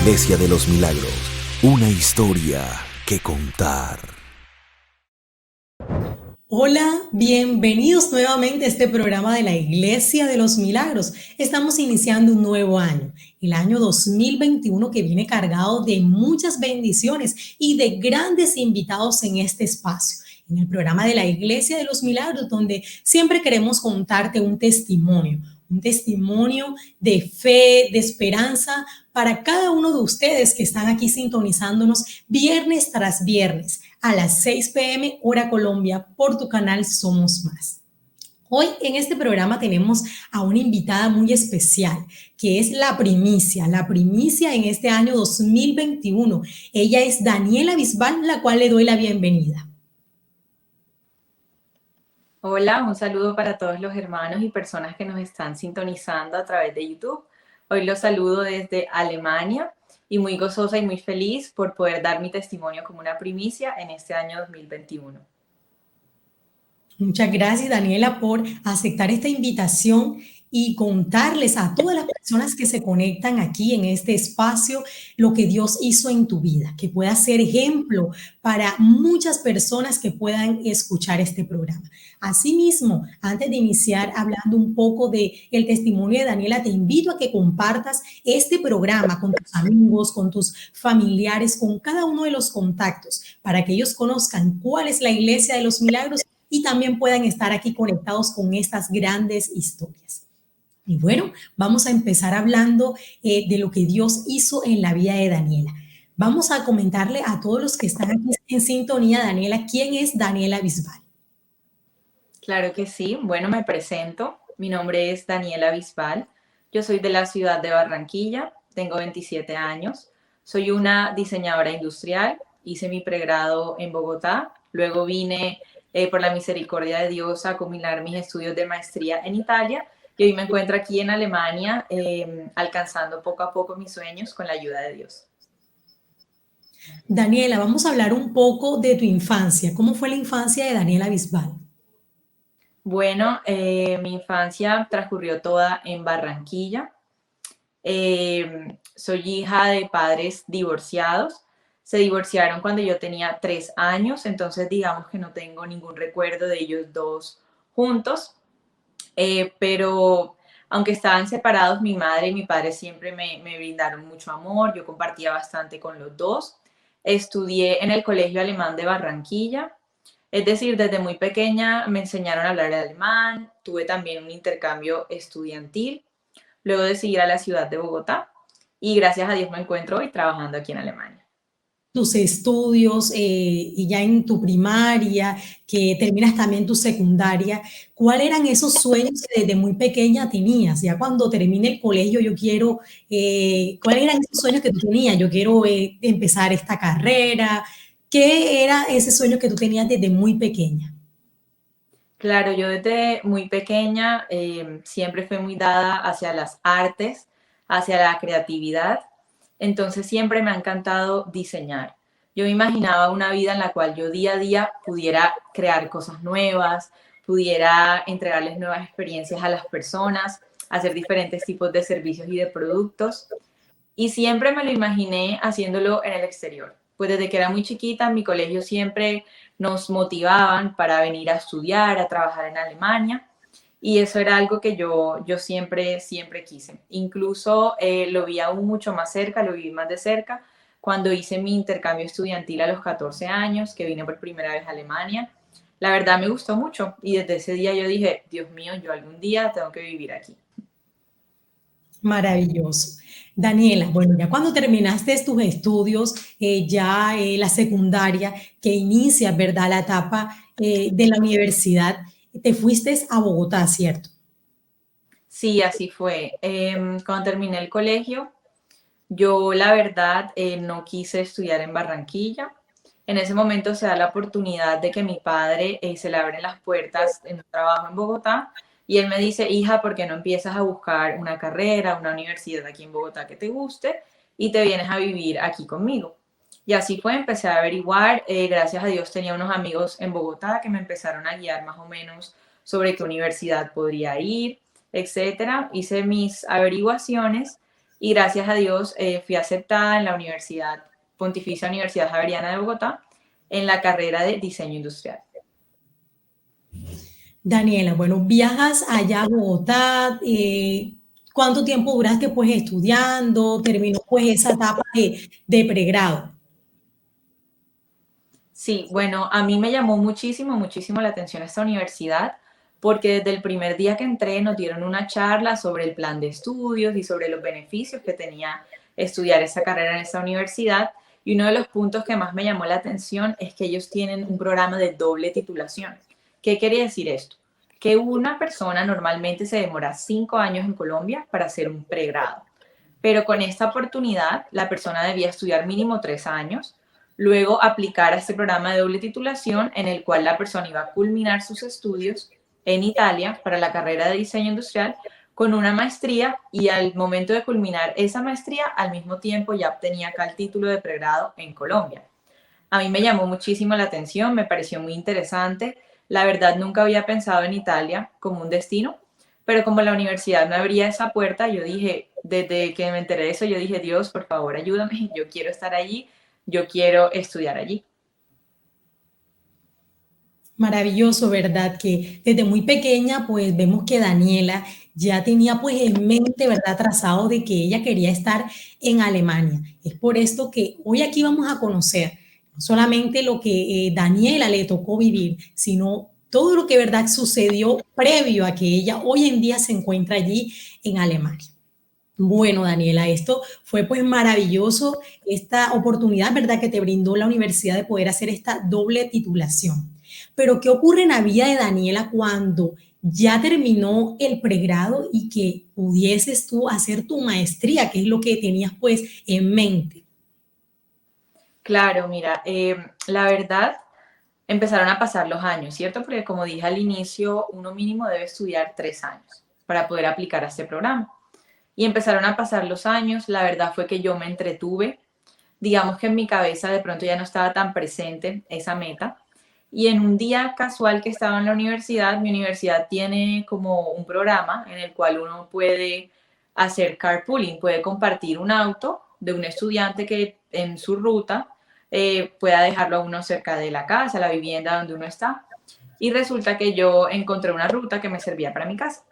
Iglesia de los Milagros, una historia que contar. Hola, bienvenidos nuevamente a este programa de la Iglesia de los Milagros. Estamos iniciando un nuevo año, el año 2021 que viene cargado de muchas bendiciones y de grandes invitados en este espacio, en el programa de la Iglesia de los Milagros, donde siempre queremos contarte un testimonio de fe, de esperanza para cada uno de ustedes que están aquí sintonizándonos viernes tras viernes a las 6 p.m. hora Colombia por tu canal Somos Más. Hoy en este programa tenemos a una invitada muy especial, que es la primicia en este año 2021. Ella es Daniela Bisbal, la cual le doy la bienvenida. Hola, un saludo para todos los hermanos y personas que nos están sintonizando a través de YouTube. Hoy los saludo desde Alemania y muy gozosa y muy feliz por poder dar mi testimonio como una primicia en este año 2021. Muchas gracias, Daniela, por aceptar esta invitación y contarles a todas las personas que se conectan aquí en este espacio lo que Dios hizo en tu vida, que pueda ser ejemplo para muchas personas que puedan escuchar este programa. Asimismo, antes de iniciar hablando un poco del testimonio de Daniela, te invito a que compartas este programa con tus amigos, con tus familiares, con cada uno de los contactos, para que ellos conozcan cuál es la Iglesia de los Milagros y también puedan estar aquí conectados con estas grandes historias. Y bueno, vamos a empezar hablando de lo que Dios hizo en la vida de Daniela. Vamos a comentarle a todos los que están aquí en sintonía, Daniela, ¿quién es Daniela Bisbal? Claro que sí. Bueno, me presento. Mi nombre es Daniela Bisbal. Yo soy de la ciudad de Barranquilla, tengo 27 años. Soy una diseñadora industrial. Hice mi pregrado en Bogotá. Luego vine por la misericordia de Dios a culminar mis estudios de maestría en Italia. Y hoy me encuentro aquí en Alemania alcanzando poco a poco mis sueños con la ayuda de Dios. Daniela, vamos a hablar un poco de tu infancia. ¿Cómo fue la infancia de Daniela Bisbal? Bueno, mi infancia transcurrió toda en Barranquilla. Soy hija de padres divorciados. Se divorciaron cuando yo tenía 3 años, entonces digamos que no tengo ningún recuerdo de ellos dos juntos. Pero aunque estaban separados, mi madre y mi padre siempre me brindaron mucho amor. Yo compartía bastante con los dos. Estudié en el Colegio Alemán de Barranquilla. Es decir, desde muy pequeña me enseñaron a hablar el alemán. Tuve también un intercambio estudiantil. Luego decidí ir a la ciudad de Bogotá y gracias a Dios me encuentro hoy trabajando aquí en Alemania. Tus estudios y ya en tu primaria, que terminas también tu secundaria, ¿cuáles eran esos sueños que desde muy pequeña tenías? Ya cuando termine el colegio yo quiero, ¿cuáles eran esos sueños que tú tenías? Yo quiero empezar esta carrera. ¿Qué era ese sueño que tú tenías desde muy pequeña? Claro, yo desde muy pequeña siempre fui muy dada hacia las artes, hacia la creatividad, entonces siempre me ha encantado diseñar. Yo me imaginaba una vida en la cual yo día a día pudiera crear cosas nuevas, pudiera entregarles nuevas experiencias a las personas, hacer diferentes tipos de servicios y de productos. Y siempre me lo imaginé haciéndolo en el exterior. Pues desde que era muy chiquita, en mi colegio siempre nos motivaban para venir a estudiar, a trabajar en Alemania. Y eso era algo que yo siempre quise. Incluso lo vi aún mucho más cerca, lo viví más de cerca, cuando hice mi intercambio estudiantil a los 14 años, que vine por primera vez a Alemania. La verdad me gustó mucho y desde ese día yo dije, Dios mío, yo algún día tengo que vivir aquí. Maravilloso. Daniela, bueno, ya cuando terminaste tus estudios, ya la secundaria, que inicia, ¿verdad?, la etapa de la universidad, te fuiste a Bogotá, ¿cierto? Sí, así fue. Cuando terminé el colegio, yo la verdad no quise estudiar en Barranquilla. En ese momento se da la oportunidad de que mi padre se le abren las puertas en un trabajo en Bogotá y él me dice, hija, ¿por qué no empiezas a buscar una carrera, una universidad aquí en Bogotá que te guste y te vienes a vivir aquí conmigo? Y así fue, empecé a averiguar, gracias a Dios tenía unos amigos en Bogotá que me empezaron a guiar más o menos sobre qué universidad podría ir, etcétera. Hice mis averiguaciones y gracias a Dios fui aceptada en la Pontificia Universidad Javeriana de Bogotá en la carrera de diseño industrial. Daniela, bueno, viajas allá a Bogotá, ¿cuánto tiempo duraste pues estudiando? ¿Terminó pues esa etapa de pregrado? Sí, bueno, a mí me llamó muchísimo, muchísimo la atención esta universidad porque desde el primer día que entré nos dieron una charla sobre el plan de estudios y sobre los beneficios que tenía estudiar esta carrera en esta universidad. Y uno de los puntos que más me llamó la atención es que ellos tienen un programa de doble titulación. ¿Qué quiere decir esto? Que una persona normalmente se demora 5 años en Colombia para hacer un pregrado, pero con esta oportunidad la persona debía estudiar mínimo 3 años, luego aplicar a este programa de doble titulación en el cual la persona iba a culminar sus estudios en Italia para la carrera de diseño industrial con una maestría, y al momento de culminar esa maestría al mismo tiempo ya obtenía acá el título de pregrado en Colombia. A mí me llamó muchísimo la atención, me pareció muy interesante. La verdad nunca había pensado en Italia como un destino, pero como la universidad me abría esa puerta, yo dije, desde que me enteré de eso, yo dije, Dios, por favor, ayúdame, yo quiero estar allí, yo quiero estudiar allí. Maravilloso, ¿verdad? Que desde muy pequeña, pues vemos que Daniela ya tenía pues en mente, ¿verdad? Trazado de que ella quería estar en Alemania. Es por esto que hoy aquí vamos a conocer no solamente lo que Daniela le tocó vivir, sino todo lo que, ¿verdad? Sucedió previo a que ella hoy en día se encuentra allí en Alemania. Bueno, Daniela, esto fue pues maravilloso, esta oportunidad, ¿verdad?, que te brindó la universidad de poder hacer esta doble titulación. Pero, ¿qué ocurre en la vida de Daniela cuando ya terminó el pregrado y que pudieses tú hacer tu maestría, que es lo que tenías pues en mente? Claro, mira, la verdad, empezaron a pasar los años, ¿cierto? Porque como dije al inicio, uno mínimo debe estudiar 3 años para poder aplicar a este programa. Y empezaron a pasar los años, la verdad fue que yo me entretuve, digamos que en mi cabeza de pronto ya no estaba tan presente esa meta. Y en un día casual que estaba en la universidad, mi universidad tiene como un programa en el cual uno puede hacer carpooling, puede compartir un auto de un estudiante que en su ruta pueda dejarlo a uno cerca de la casa, la vivienda donde uno está. Y resulta que yo encontré una ruta que me servía para mi casa.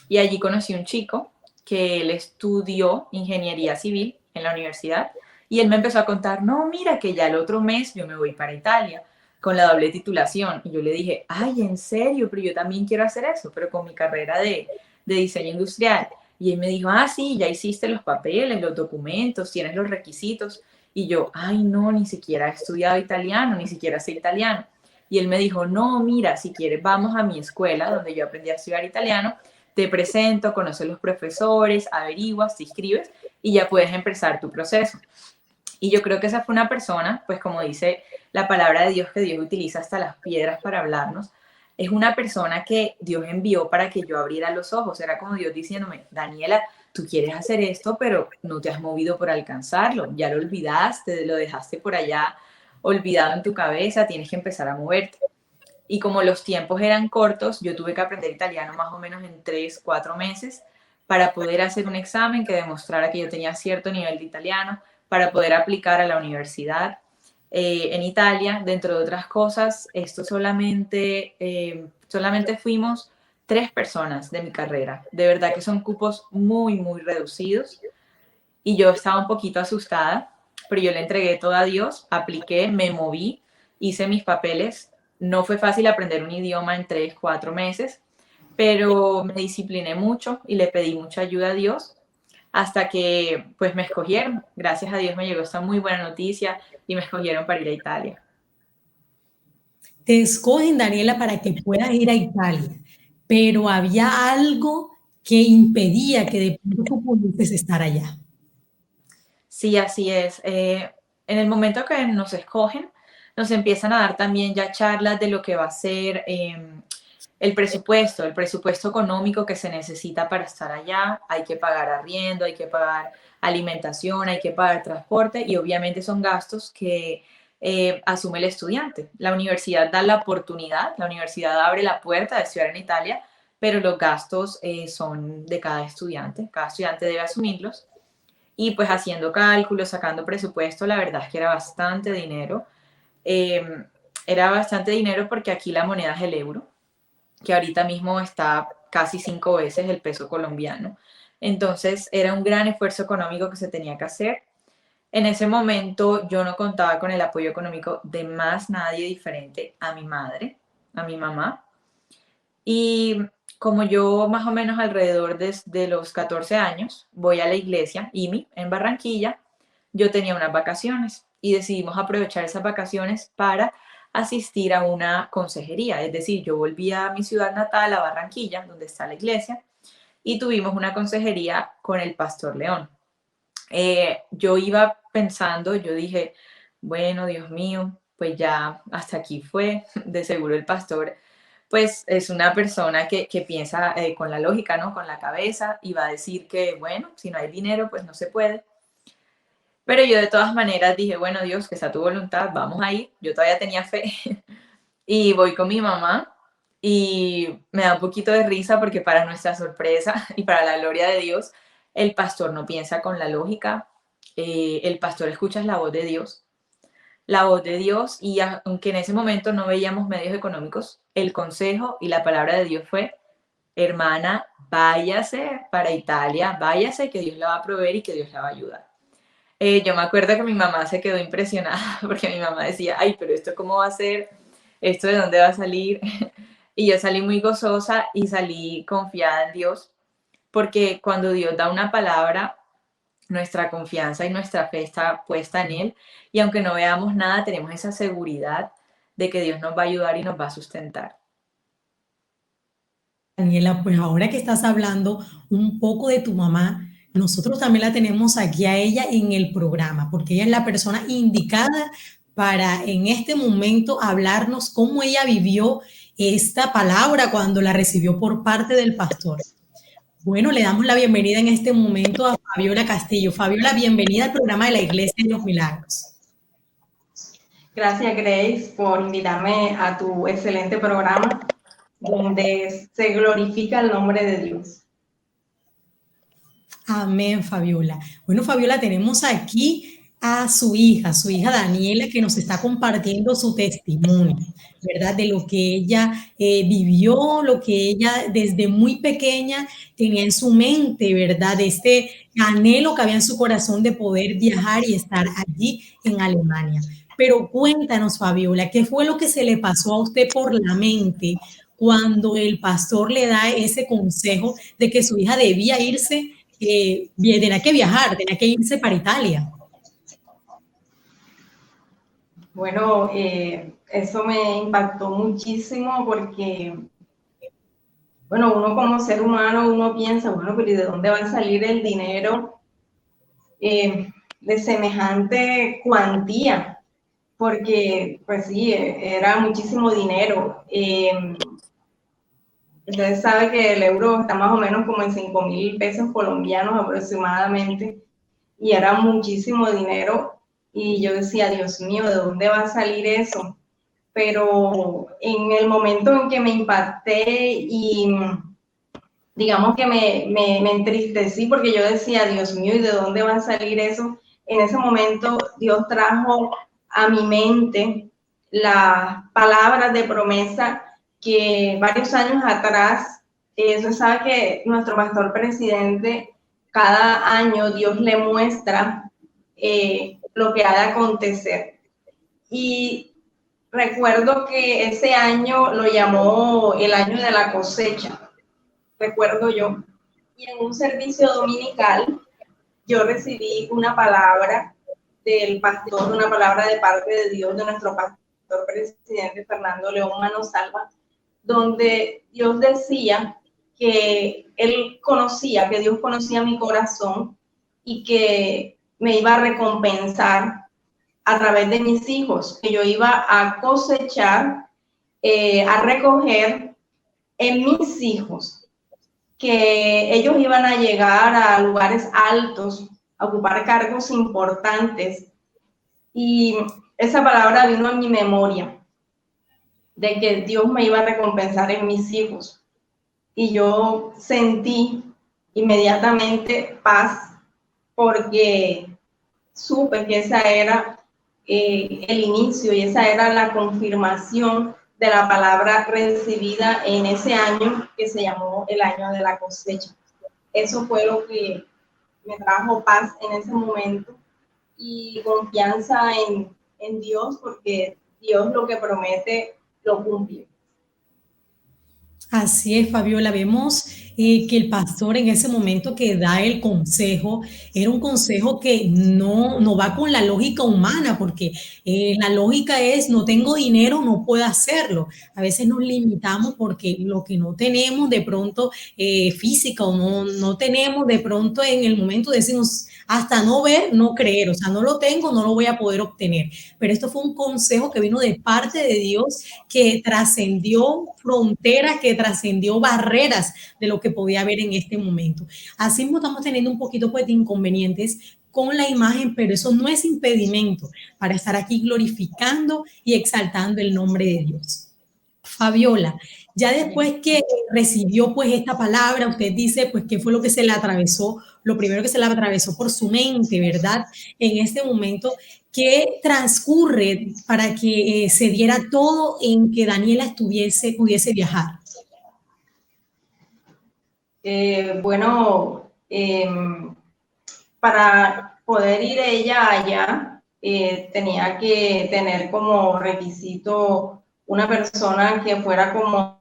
Y allí conocí un chico que él estudió ingeniería civil en la universidad y él me empezó a contar, no, mira que ya el otro mes yo me voy para Italia con la doble titulación. Y yo le dije, ay, en serio, pero yo también quiero hacer eso, pero con mi carrera de diseño industrial. Y él me dijo, ah, sí, ya hiciste los papeles, los documentos, tienes los requisitos. Y yo, ay, no, ni siquiera he estudiado italiano, ni siquiera sé italiano. Y él me dijo, no, mira, si quieres vamos a mi escuela donde yo aprendí a estudiar italiano, te presento, conoces los profesores, averiguas, te inscribes y ya puedes empezar tu proceso. Y yo creo que esa fue una persona, pues como dice la palabra de Dios, que Dios utiliza hasta las piedras para hablarnos, es una persona que Dios envió para que yo abriera los ojos. Era como Dios diciéndome, Daniela, tú quieres hacer esto, pero no te has movido por alcanzarlo. Ya lo olvidaste, lo dejaste por allá olvidado en tu cabeza, tienes que empezar a moverte. Y como los tiempos eran cortos, yo tuve que aprender italiano más o menos en 3, 4 meses para poder hacer un examen que demostrara que yo tenía cierto nivel de italiano, para poder aplicar a la universidad en Italia. Dentro de otras cosas, esto solamente fuimos 3 personas de mi carrera. De verdad que son cupos muy, muy reducidos y yo estaba un poquito asustada, pero yo le entregué todo a Dios, apliqué, me moví, hice mis papeles. No fue fácil aprender un idioma en 3, 4 meses, pero me discipliné mucho y le pedí mucha ayuda a Dios hasta que pues me escogieron. Gracias a Dios me llegó esta muy buena noticia y me escogieron para ir a Italia. Te escogen, Daniela, para que puedas ir a Italia, pero había algo que impedía que de pronto tú pudieses estar allá. Sí, así es. En el momento que nos escogen, nos empiezan a dar también ya charlas de lo que va a ser el presupuesto económico que se necesita para estar allá. Hay que pagar arriendo, hay que pagar alimentación, hay que pagar transporte y obviamente son gastos que asume el estudiante. La universidad da la oportunidad, la universidad abre la puerta de estudiar en Italia, pero los gastos son de cada estudiante debe asumirlos. Y pues haciendo cálculos, sacando presupuesto, la verdad es que era bastante dinero. Eh, Era bastante dinero porque aquí la moneda es el euro, que ahorita mismo está casi 5 veces el peso colombiano. Entonces era un gran esfuerzo económico que se tenía que hacer. En ese momento yo no contaba con el apoyo económico de más nadie diferente a mi madre, a mi mamá. Y como yo más o menos alrededor de los 14 años voy a la iglesia, IMI, en Barranquilla, yo tenía unas vacaciones y decidimos aprovechar esas vacaciones para asistir a una consejería. Es decir, yo volví a mi ciudad natal, a Barranquilla, donde está la iglesia, y tuvimos una consejería con el pastor León. Yo iba pensando, yo dije, bueno, Dios mío, pues ya hasta aquí fue, de seguro el pastor, pues es una persona que piensa con la lógica, ¿no? Con la cabeza y va a decir que, bueno, si no hay dinero, pues no se puede. Pero yo de todas maneras dije, bueno, Dios, que sea tu voluntad, vamos a ir. Yo todavía tenía fe y voy con mi mamá y me da un poquito de risa porque para nuestra sorpresa y para la gloria de Dios, el pastor no piensa con la lógica, el pastor escucha la voz de Dios y aunque en ese momento no veíamos medios económicos, el consejo y la palabra de Dios fue, hermana, váyase para Italia, váyase que Dios la va a proveer y que Dios la va a ayudar. Yo me acuerdo que mi mamá se quedó impresionada porque mi mamá decía, ay, pero esto cómo va a ser, esto de dónde va a salir. Y yo salí muy gozosa y salí confiada en Dios, porque cuando Dios da una palabra, nuestra confianza y nuestra fe está puesta en Él. Y aunque no veamos nada, tenemos esa seguridad de que Dios nos va a ayudar y nos va a sustentar. Daniela, pues ahora que estás hablando un poco de tu mamá, nosotros también la tenemos aquí a ella en el programa, porque ella es la persona indicada para en este momento hablarnos cómo ella vivió esta palabra cuando la recibió por parte del pastor. Bueno, le damos la bienvenida en este momento a Fabiola Castillo. Fabiola, bienvenida al programa de la Iglesia de los Milagros. Gracias, Grace, por invitarme a tu excelente programa donde se glorifica el nombre de Dios. Amén, Fabiola. Bueno, Fabiola, tenemos aquí a su hija Daniela, que nos está compartiendo su testimonio, ¿verdad? De lo que ella vivió, lo que ella desde muy pequeña tenía en su mente, ¿verdad? De este anhelo que había en su corazón de poder viajar y estar allí en Alemania. Pero cuéntanos, Fabiola, ¿qué fue lo que se le pasó a usted por la mente cuando el pastor le da ese consejo de que su hija debía irse, tenía que viajar, tenía que irse para Italia? Bueno, eso me impactó muchísimo porque, bueno, uno como ser humano, uno piensa, bueno, pero ¿y de dónde va a salir el dinero de semejante cuantía? Porque, pues sí, era muchísimo dinero. Ustedes saben que el euro está más o menos como en 5.000 pesos colombianos aproximadamente, y era muchísimo dinero. Y yo decía, Dios mío, ¿de dónde va a salir eso? Pero en el momento en que me impacté y digamos que me entristecí porque yo decía, Dios mío, ¿y de dónde va a salir eso? En ese momento Dios trajo a mi mente las palabras de promesa que varios años atrás, eso sabe que nuestro pastor presidente, cada año Dios le muestra lo que ha de acontecer. Y recuerdo que ese año lo llamó el año de la cosecha, recuerdo yo. Y en un servicio dominical yo recibí una palabra del pastor, una palabra de parte de Dios, de nuestro pastor presidente Fernando León Manosalva, donde Dios decía que él conocía, que Dios conocía mi corazón y que me iba a recompensar a través de mis hijos, que yo iba a cosechar, a recoger en mis hijos, que ellos iban a llegar a lugares altos, a ocupar cargos importantes. Y esa palabra vino a mi memoria, de que Dios me iba a recompensar en mis hijos. Y yo sentí inmediatamente paz, porque supe que esa era el inicio y esa era la confirmación de la palabra recibida en ese año que se llamó el año de la cosecha. Eso fue lo que me trajo paz en ese momento y confianza en Dios, porque Dios lo que promete lo cumple. Así es, Fabiola. Vemos que el pastor en ese momento que da el consejo, era un consejo que no va con la lógica humana, porque la lógica es, no tengo dinero, no puedo hacerlo. A veces nos limitamos porque lo que no tenemos de pronto física o no tenemos de pronto en el momento decimos, hasta no ver, no creer, o sea, no lo tengo, no lo voy a poder obtener. Pero esto fue un consejo que vino de parte de Dios, que trascendió fronteras, que trascendió barreras de lo que podía haber en este momento. Así mismo estamos teniendo un poquito pues, de inconvenientes con la imagen, pero eso no es impedimento para estar aquí glorificando y exaltando el nombre de Dios. Fabiola, ya después que recibió pues esta palabra, usted dice pues qué fue lo que se le atravesó, lo primero que se le atravesó por su mente, ¿verdad? En este momento, ¿qué transcurre para que se diera todo en que Daniela pudiese viajar? Bueno, para poder ir ella allá, tenía que tener como requisito una persona que fuera como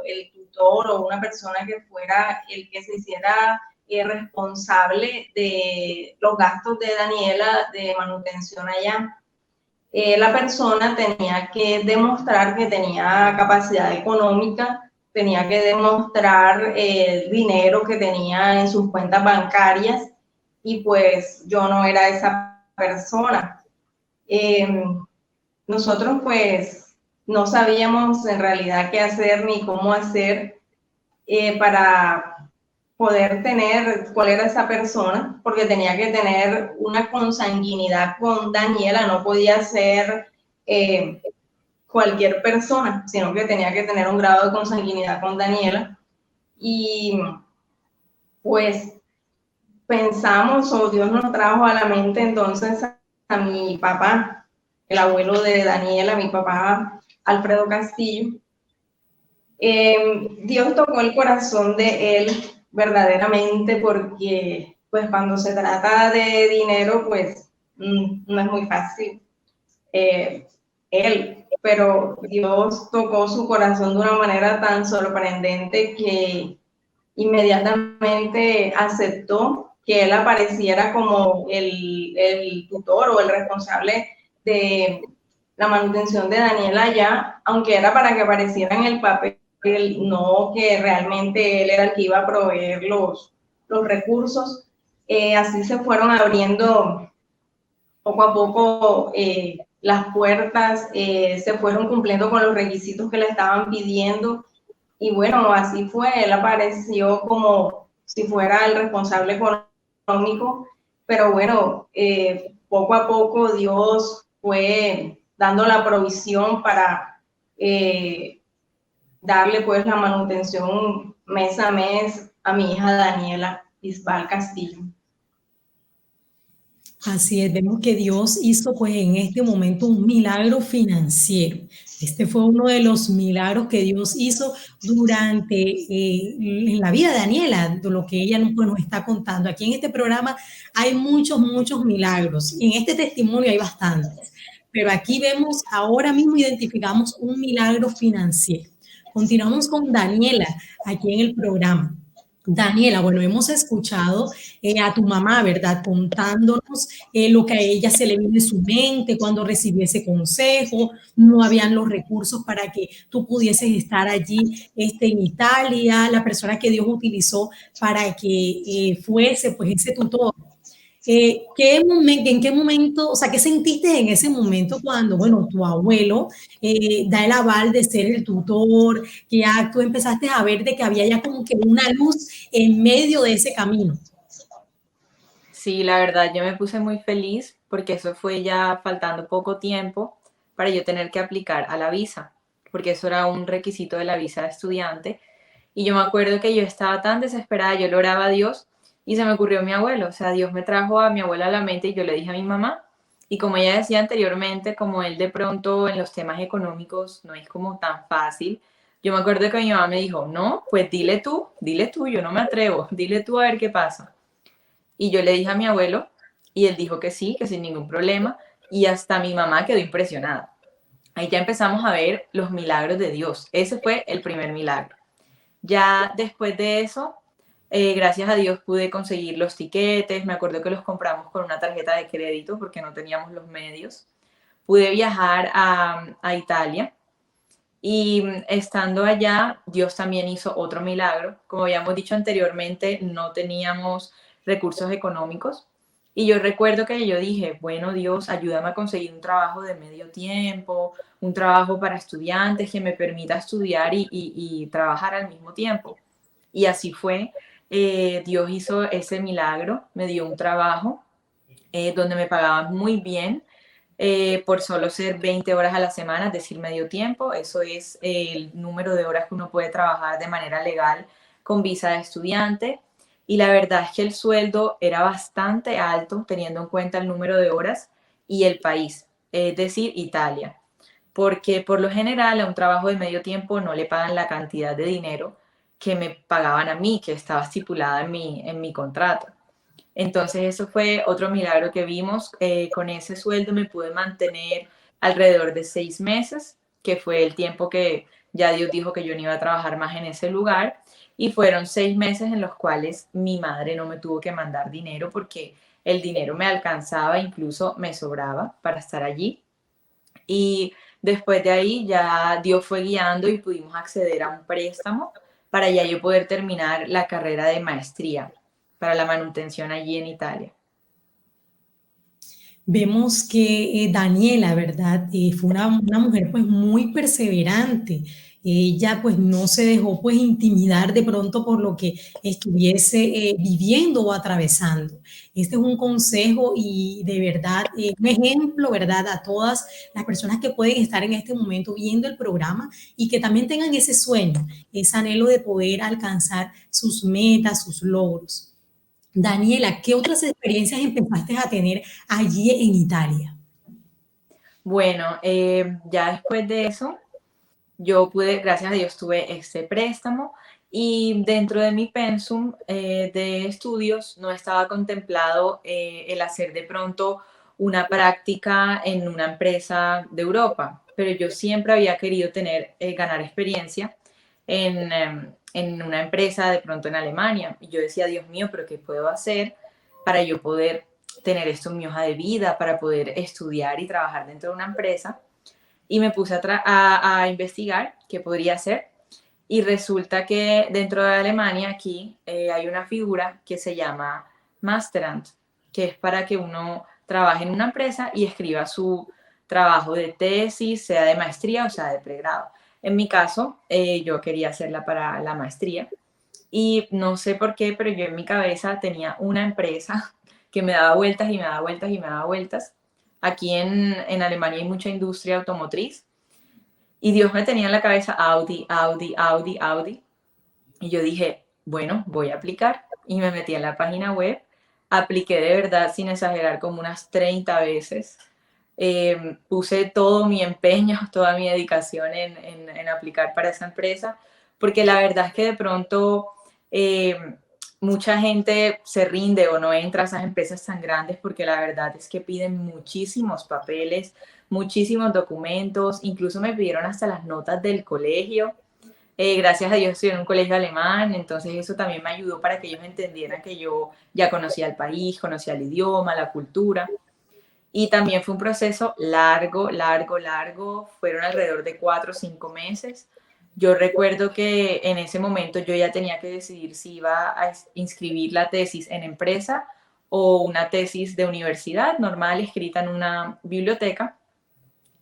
el tutor o una persona que fuera el que se hiciera responsable de los gastos de Daniela de manutención allá. La persona tenía que demostrar que tenía capacidad económica, tenía que demostrar el dinero que tenía en sus cuentas bancarias y pues yo no era esa persona. Nosotros pues no sabíamos en realidad qué hacer ni cómo hacer para poder tener cuál era esa persona, porque tenía que tener una consanguinidad con Daniela, no podía ser cualquier persona, sino que tenía que tener un grado de consanguinidad con Daniela. Y pues pensamos, o Dios nos trajo a la mente entonces a mi papá, el abuelo de Daniela, mi papá Alfredo Castillo. Dios tocó el corazón de él verdaderamente porque pues cuando se trata de dinero pues no es muy fácil él, pero Dios tocó su corazón de una manera tan sorprendente que inmediatamente aceptó que él apareciera como el tutor o el responsable de la manutención de Daniela allá, aunque era para que apareciera en el papel, no que realmente él era el que iba a proveer los recursos. Así se fueron abriendo poco a poco las puertas, se fueron cumpliendo con los requisitos que le estaban pidiendo y bueno, así fue, él apareció como si fuera el responsable económico, pero bueno, poco a poco Dios fue dando la provisión para darle pues la manutención mes a mes a mi hija Daniela Bisbal Castillo. Así es, vemos que Dios hizo pues en este momento un milagro financiero. Este fue uno de los milagros que Dios hizo durante en la vida de Daniela, de lo que ella pues, nos está contando. Aquí en este programa hay muchos milagros. En este testimonio hay bastantes. Pero aquí vemos, ahora mismo identificamos un milagro financiero. Continuamos con Daniela aquí en el programa. Daniela, bueno, hemos escuchado a tu mamá, ¿verdad? Contándonos lo que a ella se le vino en su mente cuando recibió ese consejo, no habían los recursos para que tú pudieses estar allí en Italia, la persona que Dios utilizó para que fuese pues ese tutor. ¿En qué momento, o sea, qué sentiste en ese momento cuando, bueno, tu abuelo da el aval de ser el tutor, que ya tú empezaste a ver de que había ya como que una luz en medio de ese camino? Sí, la verdad, yo me puse muy feliz porque eso fue ya faltando poco tiempo para yo tener que aplicar a la visa, porque eso era un requisito de la visa de estudiante. Y yo me acuerdo que yo estaba tan desesperada, yo le oraba a Dios Y se me ocurrió mi abuelo, o sea, Dios me trajo a mi abuela a la mente y yo le dije a mi mamá, y como ella decía anteriormente, como él de pronto en los temas económicos no es como tan fácil, yo me acuerdo que mi mamá me dijo, no, pues dile tú, yo no me atrevo, dile tú a ver qué pasa. Y yo le dije a mi abuelo y él dijo que sí, que sin ningún problema, y hasta mi mamá quedó impresionada. Ahí ya empezamos a ver los milagros de Dios. Ese fue el primer milagro. Ya después de eso, gracias a Dios pude conseguir los tiquetes. Me acuerdo que los compramos con una tarjeta de crédito porque no teníamos los medios. Pude viajar a Italia y estando allá, Dios también hizo otro milagro. Como habíamos dicho anteriormente, no teníamos recursos económicos. Y yo recuerdo que yo dije, bueno, Dios, ayúdame a conseguir un trabajo de medio tiempo, un trabajo para estudiantes que me permita estudiar y trabajar al mismo tiempo. Y así fue. Dios hizo ese milagro, me dio un trabajo donde me pagaban muy bien por solo ser 20 horas a la semana, es decir, medio tiempo. Eso es el número de horas que uno puede trabajar de manera legal con visa de estudiante. Y la verdad es que el sueldo era bastante alto teniendo en cuenta el número de horas y el país, es decir, Italia. Porque por lo general a un trabajo de medio tiempo no le pagan la cantidad de dinero que me pagaban a mí, que estaba estipulada en mi contrato. Entonces eso fue otro milagro que vimos. Con ese sueldo me pude mantener alrededor de 6 meses, que fue el tiempo que ya Dios dijo que yo no iba a trabajar más en ese lugar. Y fueron 6 meses en los cuales mi madre no me tuvo que mandar dinero porque el dinero me alcanzaba, incluso me sobraba para estar allí. Y después de ahí ya Dios fue guiando y pudimos acceder a un préstamo para ya yo poder terminar la carrera de maestría para la manutención allí en Italia. Vemos que Daniela, ¿verdad? Fue una mujer pues muy perseverante. Ella pues no se dejó pues intimidar de pronto por lo que estuviese viviendo o atravesando. Este es un consejo y de verdad un ejemplo, ¿verdad? A todas las personas que pueden estar en este momento viendo el programa y que también tengan ese sueño, ese anhelo de poder alcanzar sus metas, sus logros. Daniela, ¿qué otras experiencias empezaste a tener allí en Italia? Bueno, ya después de eso, yo pude, gracias a Dios, tuve este préstamo y dentro de mi pensum de estudios no estaba contemplado el hacer de pronto una práctica en una empresa de Europa, pero yo siempre había querido ganar experiencia en una empresa de pronto en Alemania. Y yo decía, Dios mío, pero ¿qué puedo hacer para yo poder tener esto en mi hoja de vida, para poder estudiar y trabajar dentro de una empresa? Y me puse a investigar qué podría hacer. Y resulta que dentro de Alemania aquí hay una figura que se llama Masterand, que es para que uno trabaje en una empresa y escriba su trabajo de tesis, sea de maestría o sea de pregrado. En mi caso, yo quería hacerla para la maestría y no sé por qué, pero yo en mi cabeza tenía una empresa que me daba vueltas y me daba vueltas y me daba vueltas. Aquí en Alemania hay mucha industria automotriz y Dios me tenía en la cabeza Audi, Audi, Audi, Audi. Y yo dije, bueno, voy a aplicar. Y me metí en la página web, apliqué de verdad, sin exagerar, como unas 30 veces. Puse todo mi empeño, toda mi dedicación en aplicar para esa empresa, porque la verdad es que de pronto mucha gente se rinde o no entra a esas empresas tan grandes porque la verdad es que piden muchísimos papeles, muchísimos documentos, incluso me pidieron hasta las notas del colegio. Gracias a Dios estudié en un colegio alemán, entonces eso también me ayudó para que ellos entendieran que yo ya conocía el país, conocía el idioma, la cultura. Y también fue un proceso largo, largo, largo. Fueron alrededor de 4 o 5 meses. Yo recuerdo que en ese momento yo ya tenía que decidir si iba a inscribir la tesis en empresa o una tesis de universidad normal escrita en una biblioteca.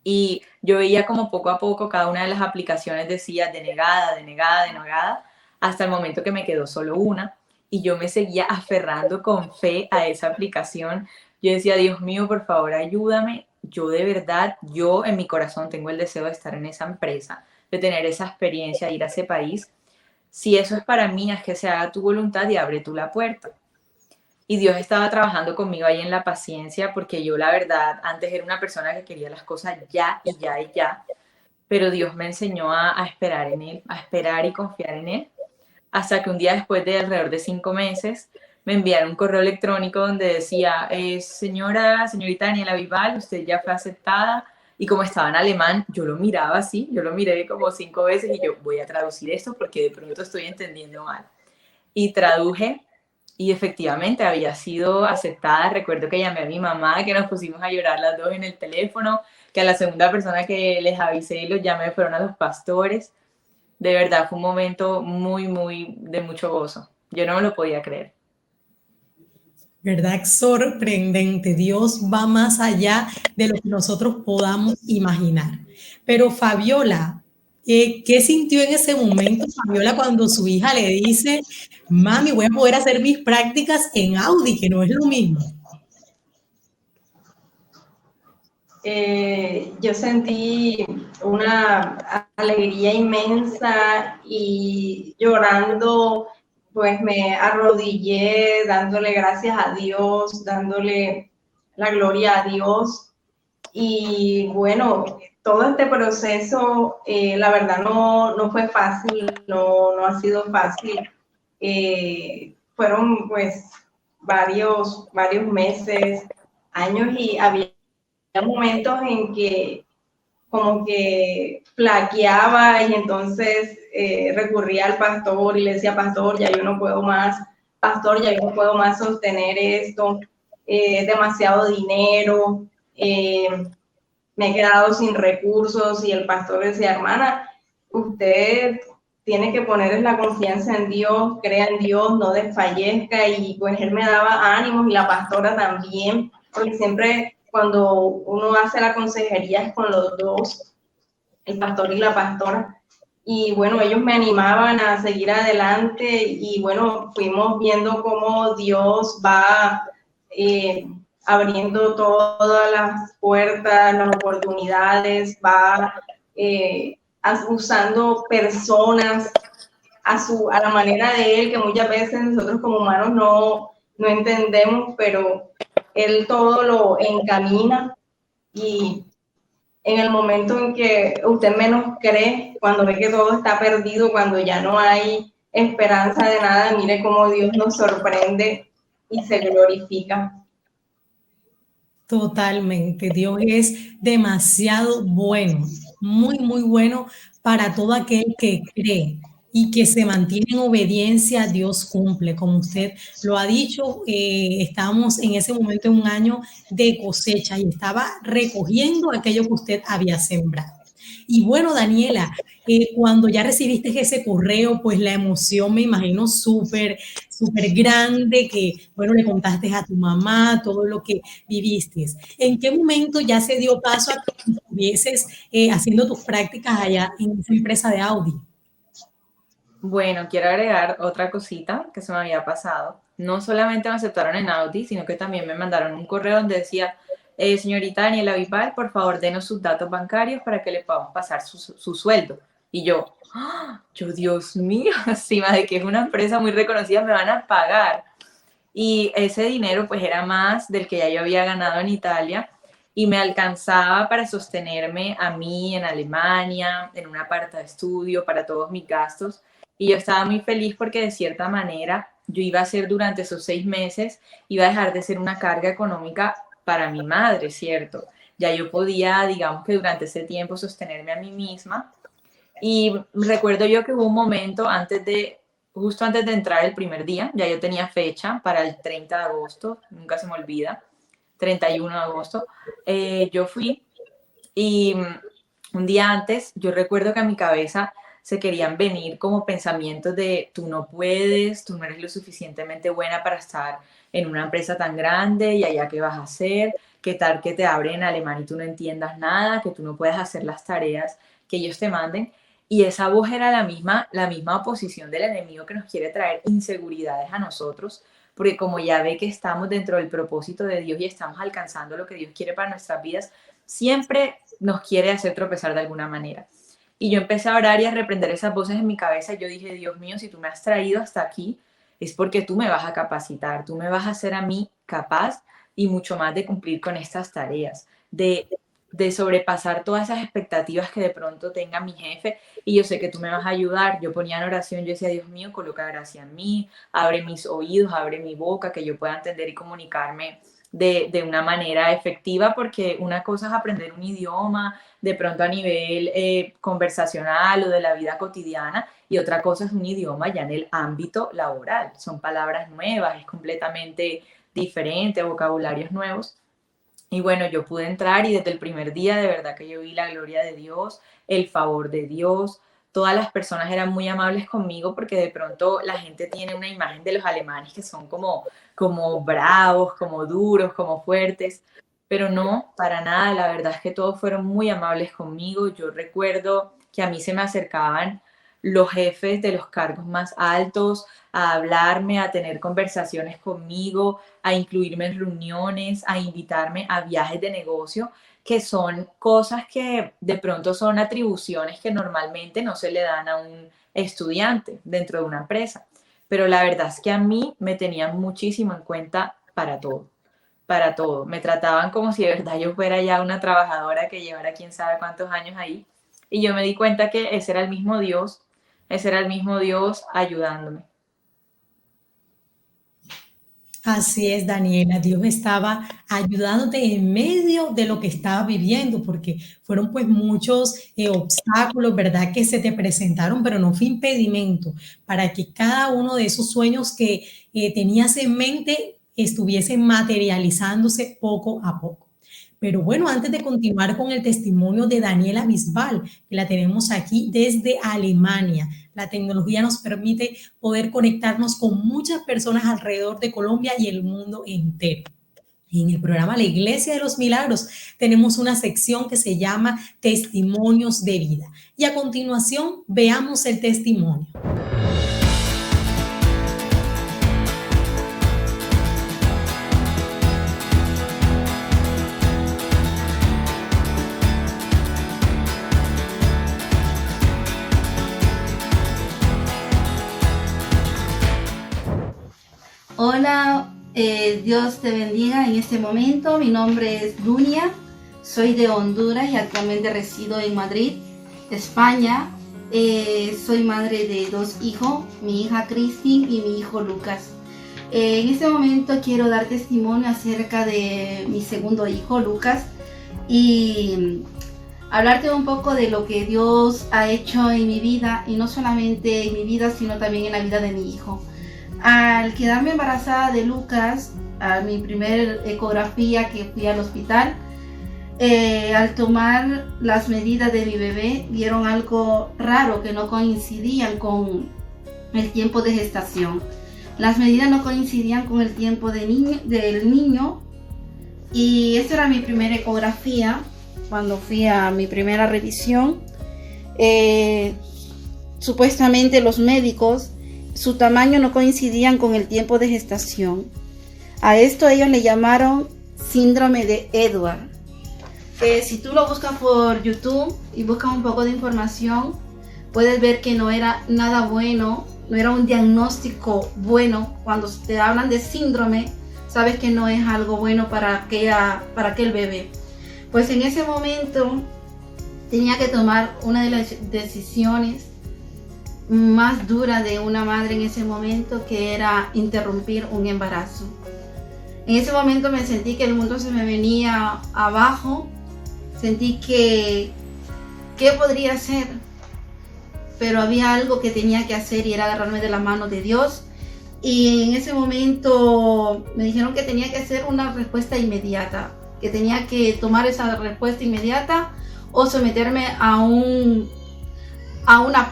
Y yo veía como poco a poco cada una de las aplicaciones decía denegada, denegada, denegada, hasta el momento que me quedó solo una. Y yo me seguía aferrando con fe a esa aplicación. Yo decía, Dios mío, por favor, ayúdame. Yo de verdad, yo en mi corazón tengo el deseo de estar en esa empresa, de tener esa experiencia, de ir a ese país. Si eso es para mí, es que se haga tu voluntad y abre tú la puerta. Y Dios estaba trabajando conmigo ahí en la paciencia, porque yo la verdad antes era una persona que quería las cosas ya y ya y ya, pero Dios me enseñó a esperar en Él, a esperar y confiar en Él, hasta que un día después de alrededor de 5 meses me enviaron un correo electrónico donde decía, señorita Daniela Vival, usted ya fue aceptada. Y como estaba en alemán, yo lo miraba así, yo lo miré como 5 veces y yo voy a traducir esto porque de pronto estoy entendiendo mal. Y traduje y efectivamente había sido aceptada. Recuerdo que llamé a mi mamá, que nos pusimos a llorar las dos en el teléfono, que a la segunda persona que les avisé y los llamé fueron a los pastores. De verdad, fue un momento muy, muy de mucho gozo. Yo no me lo podía creer. ¿Verdad? Sorprendente. Dios va más allá de lo que nosotros podamos imaginar. Pero Fabiola, ¿qué sintió en ese momento Fabiola cuando su hija le dice, mami, voy a poder hacer mis prácticas en Audi, que no es lo mismo? Yo sentí una alegría inmensa y llorando, pues me arrodillé dándole gracias a Dios, dándole la gloria a Dios. Y bueno, todo este proceso, la verdad no fue fácil, no ha sido fácil. Fueron pues varios meses, años, y había momentos en que como que flaqueaba y entonces recurría al pastor y le decía, pastor, ya yo no puedo más, pastor, ya yo no puedo más sostener esto, demasiado dinero, me he quedado sin recursos. Y el pastor decía, hermana, usted tiene que poner la confianza en Dios, crea en Dios, no desfallezca. Y pues él me daba ánimos, y la pastora también, porque siempre cuando uno hace la consejería es con los dos, el pastor y la pastora. Y bueno, ellos me animaban a seguir adelante, y bueno, fuimos viendo cómo Dios va abriendo todas las puertas, las oportunidades, va usando personas a la manera de Él, que muchas veces nosotros como humanos no entendemos, pero Él todo lo encamina. Y en el momento en que usted menos cree, cuando ve que todo está perdido, cuando ya no hay esperanza de nada, mire cómo Dios nos sorprende y se glorifica. Totalmente. Dios es demasiado bueno, muy, muy bueno para todo aquel que cree y que se mantiene en obediencia. Dios cumple, como usted lo ha dicho. Estábamos en ese momento en un año de cosecha y estaba recogiendo aquello que usted había sembrado. Y bueno, Daniela, cuando ya recibiste ese correo, pues la emoción me imagino súper, súper grande, que bueno, le contaste a tu mamá todo lo que viviste. ¿En qué momento ya se dio paso a que estuvieses haciendo tus prácticas allá en esa empresa de Audi? Bueno, quiero agregar otra cosita que se me había pasado. No solamente me aceptaron en Audi, sino que también me mandaron un correo donde decía, señorita Daniela Vival, por favor, denos sus datos bancarios para que le podamos pasar su sueldo. Y yo, Dios mío, encima de que es una empresa muy reconocida, me van a pagar. Y ese dinero pues era más del que ya yo había ganado en Italia, y me alcanzaba para sostenerme a mí en Alemania, en una parte de estudio, para todos mis gastos. Y yo estaba muy feliz porque de cierta manera yo iba a ser, durante esos 6 meses, iba a dejar de ser una carga económica para mi madre, ¿cierto? Ya yo podía, digamos que durante ese tiempo, sostenerme a mí misma. Y recuerdo yo que hubo un momento justo antes de entrar el primer día, ya yo tenía fecha para el 30 de agosto, nunca se me olvida, 31 de agosto, yo fui, y un día antes yo recuerdo que a mi cabeza se querían venir como pensamientos de tú no puedes, tú no eres lo suficientemente buena para estar en una empresa tan grande, y allá qué vas a hacer, qué tal que te abren en alemán y tú no entiendas nada, que tú no puedas hacer las tareas que ellos te manden. Y esa voz era la misma oposición del enemigo, que nos quiere traer inseguridades a nosotros, porque como ya ve que estamos dentro del propósito de Dios y estamos alcanzando lo que Dios quiere para nuestras vidas, siempre nos quiere hacer tropezar de alguna manera. Y yo empecé a orar y a reprender esas voces en mi cabeza. Yo dije, Dios mío, si tú me has traído hasta aquí, es porque tú me vas a capacitar, tú me vas a hacer a mí capaz y mucho más de cumplir con estas tareas, de sobrepasar todas esas expectativas que de pronto tenga mi jefe, y yo sé que tú me vas a ayudar. Yo ponía en oración, yo decía, Dios mío, coloca gracia en mí, abre mis oídos, abre mi boca, que yo pueda entender y comunicarme de una manera efectiva, porque una cosa es aprender un idioma de pronto a nivel conversacional o de la vida cotidiana, y otra cosa es un idioma ya en el ámbito laboral. Son palabras nuevas, es completamente diferente, vocabularios nuevos. Y bueno, yo pude entrar y desde el primer día de verdad que yo vi la gloria de Dios, el favor de Dios. Todas las personas eran muy amables conmigo, porque de pronto la gente tiene una imagen de los alemanes que son como bravos, como duros, como fuertes, pero no, para nada. La verdad es que todos fueron muy amables conmigo. Yo recuerdo que a mí se me acercaban los jefes de los cargos más altos a hablarme, a tener conversaciones conmigo, a incluirme en reuniones, a invitarme a viajes de negocio, que son cosas que de pronto son atribuciones que normalmente no se le dan a un estudiante dentro de una empresa. Pero la verdad es que a mí me tenían muchísimo en cuenta para todo, para todo. Me trataban como si de verdad yo fuera ya una trabajadora que llevara quién sabe cuántos años ahí. Y yo me di cuenta que ese era el mismo Dios ayudándome. Así es, Daniela. Dios estaba ayudándote en medio de lo que estabas viviendo, porque fueron pues muchos obstáculos, ¿verdad? Que se te presentaron, pero no fue impedimento para que cada uno de esos sueños que tenías en mente estuviesen materializándose poco a poco. Pero bueno, antes de continuar con el testimonio de Daniela Bisbal, que la tenemos aquí desde Alemania, la tecnología nos permite poder conectarnos con muchas personas alrededor de Colombia y el mundo entero. Y en el programa La Iglesia de los Milagros tenemos una sección que se llama Testimonios de Vida. Y a continuación veamos el testimonio. Hola, Dios te bendiga en este momento. Mi nombre es Dunia, soy de Honduras y actualmente resido en Madrid, España. Soy madre de 2 hijos, mi hija Christine y mi hijo Lucas. En este momento quiero dar testimonio acerca de mi segundo hijo, Lucas, y hablarte un poco de lo que Dios ha hecho en mi vida, y no solamente en mi vida, sino también en la vida de mi hijo. Al quedarme embarazada de Lucas, a mi primer ecografía que fui al hospital, al tomar las medidas de mi bebé, vieron algo raro que no coincidían con el tiempo de gestación. Las medidas no coincidían con el tiempo del niño, y esta era mi primera ecografía cuando fui a mi primera revisión. Supuestamente los médicos, su tamaño no coincidían con el tiempo de gestación. A esto ellos le llamaron síndrome de Edwards. Si tú lo buscas por YouTube y buscas un poco de información, puedes ver que no era nada bueno, no era un diagnóstico bueno. Cuando te hablan de síndrome, sabes que no es algo bueno para aquel bebé. Pues en ese momento tenía que tomar una de las decisiones más dura de una madre en ese momento, que era interrumpir un embarazo. En ese momento me sentí que el mundo se me venía abajo, sentí que ¿qué podría hacer? Pero había algo que tenía que hacer, y era agarrarme de la mano de Dios. Y en ese momento me dijeron que tenía que hacer una respuesta inmediata, que tenía que tomar esa respuesta inmediata o someterme a una